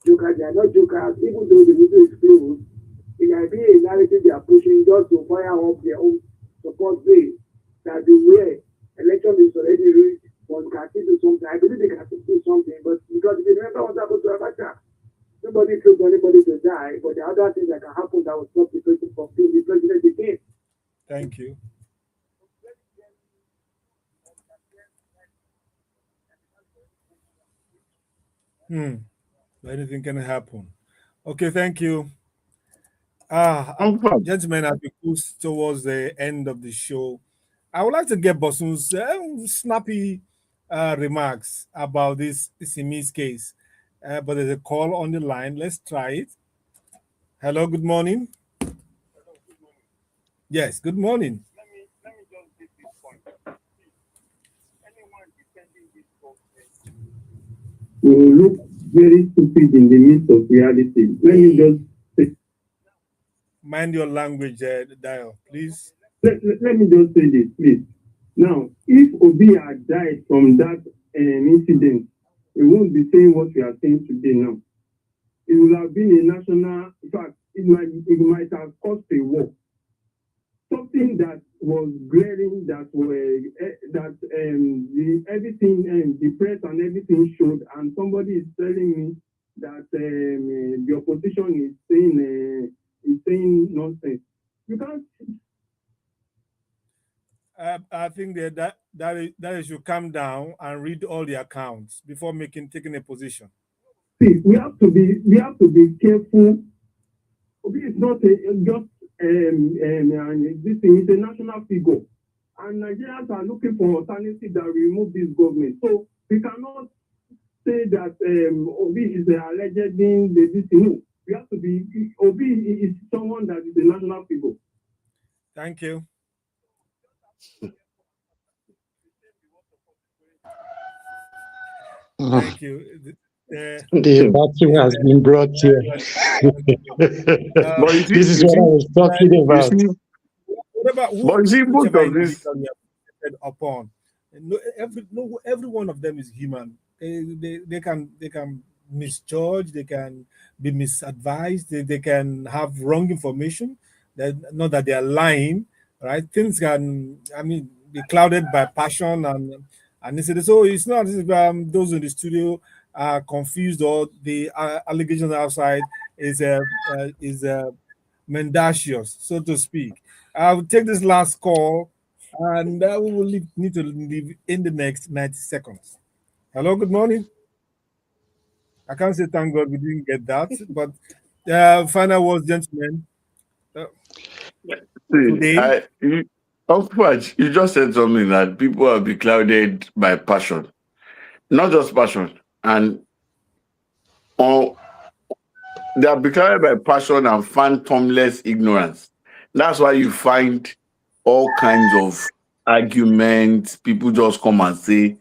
Jokers, they are not jokers, even though the video is closed. It might be a narrative they are pushing just to fire up their own support base. That the way election is already reached, one can still do something. I believe they can still do something, but because if you remember what happened to Abacha, nobody told anybody to die, but the other things that can happen that will stop the person from being the president again. Thank you. Anything can happen. Okay, thank you. Gentlemen, as we push towards the end of the show, I would like to get Bosun's snappy remarks about this Simi's case. But there's a call on the line. Let's try it. Hello, good morning. Yes, good morning. Let me just get this point. Anyone defending this government will look very stupid in the midst of reality. Let me just say, mind your language, Dio, please. Let me just say this, please. Now, if Obi had died from that incident, we won't be saying what we are saying today now. It would have been a national, in fact, it might have caused a war. Something that was glaring, that everything, the press and everything showed, and somebody is telling me that the opposition is saying nonsense. You can't. I think that is you calm down and read all the accounts before taking a position. See, we have to be careful. It's not just this thing is a national figure, and Nigerians are looking for alternative that will remove this government. So we cannot say that Obi is alleged being this thing. No, we have to be. Obi is someone that is a national figure. Thank you. Thank you. The battery has been brought here. This is what I was talking about. Every one of them is human. They can misjudge, they can be misadvised, they can have wrong information. Not that they are lying, right? Things can, be clouded by passion and they say, so it's not those in the studio are confused or the allegations outside is mendacious, so to speak. I will take this last call and we will need to leave in the next 90 seconds. Hello, good morning. I can't say thank God we didn't get that, but final words, gentlemen. You just said something that people will be clouded by passion, not just passion, and they'll be clouded by passion and phantomless ignorance. That's why you find all kinds of arguments. People just come and say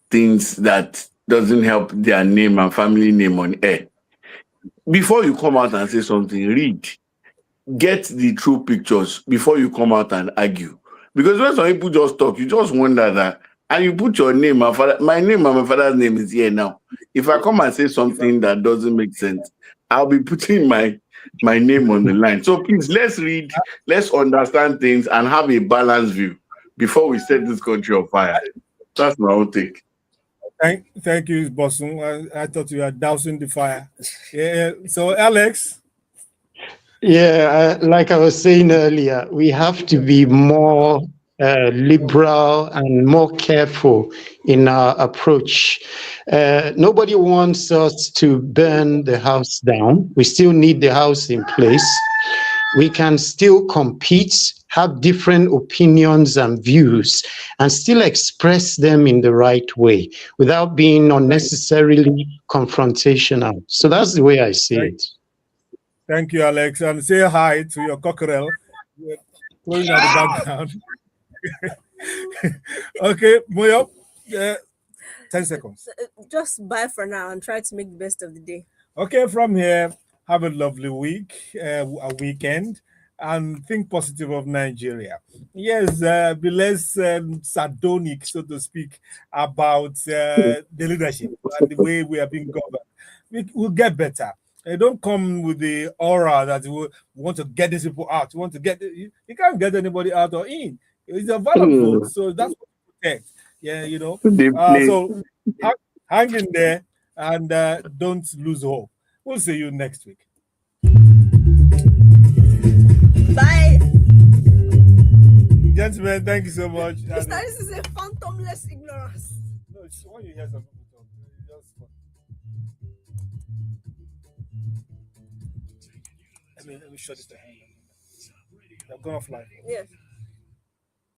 things that doesn't help their name and family name on air. Before you come out and say something, read. Get the true pictures before you come out and argue. Because when some people just talk, you just wonder that, and you put your name, my name and my father's name is here now. If I come and say something that doesn't make sense, I'll be putting my name on the line. So please, let's read, let's understand things and have a balanced view before we set this country on fire. That's my own take. Thank you, Bosun. I thought you were dousing the fire. Yeah. So, Alex. Yeah, like I was saying earlier, we have to be more liberal and more careful in our approach. Nobody wants us to burn the house down. We still need the house in place. We can still compete have different opinions and views and still express them in the right way without being unnecessarily confrontational. So that's the way I see it. Thank you, Alex. And say hi to your cockerel going at the background. Okay, Moyo, 10 seconds. Just bye for now and try to make the best of the day. Okay, from here, have a lovely week, a weekend, and think positive of Nigeria. Yes, be less sardonic, so to speak, about the leadership and the way we are being governed. We'll get better. Don't come with the aura that we want to get these people out. You want to get you can't get anybody out or in. It's a valid vote, so that's what we protect. Yeah, you know. So hang in there and don't lose hope. We'll see you next week. Bye. Gentlemen, thank you so much. This is a phantomless ignorance. No, it's when you hear some people talk, it's just fun. Let me shut this down. I've gone off live. Yes.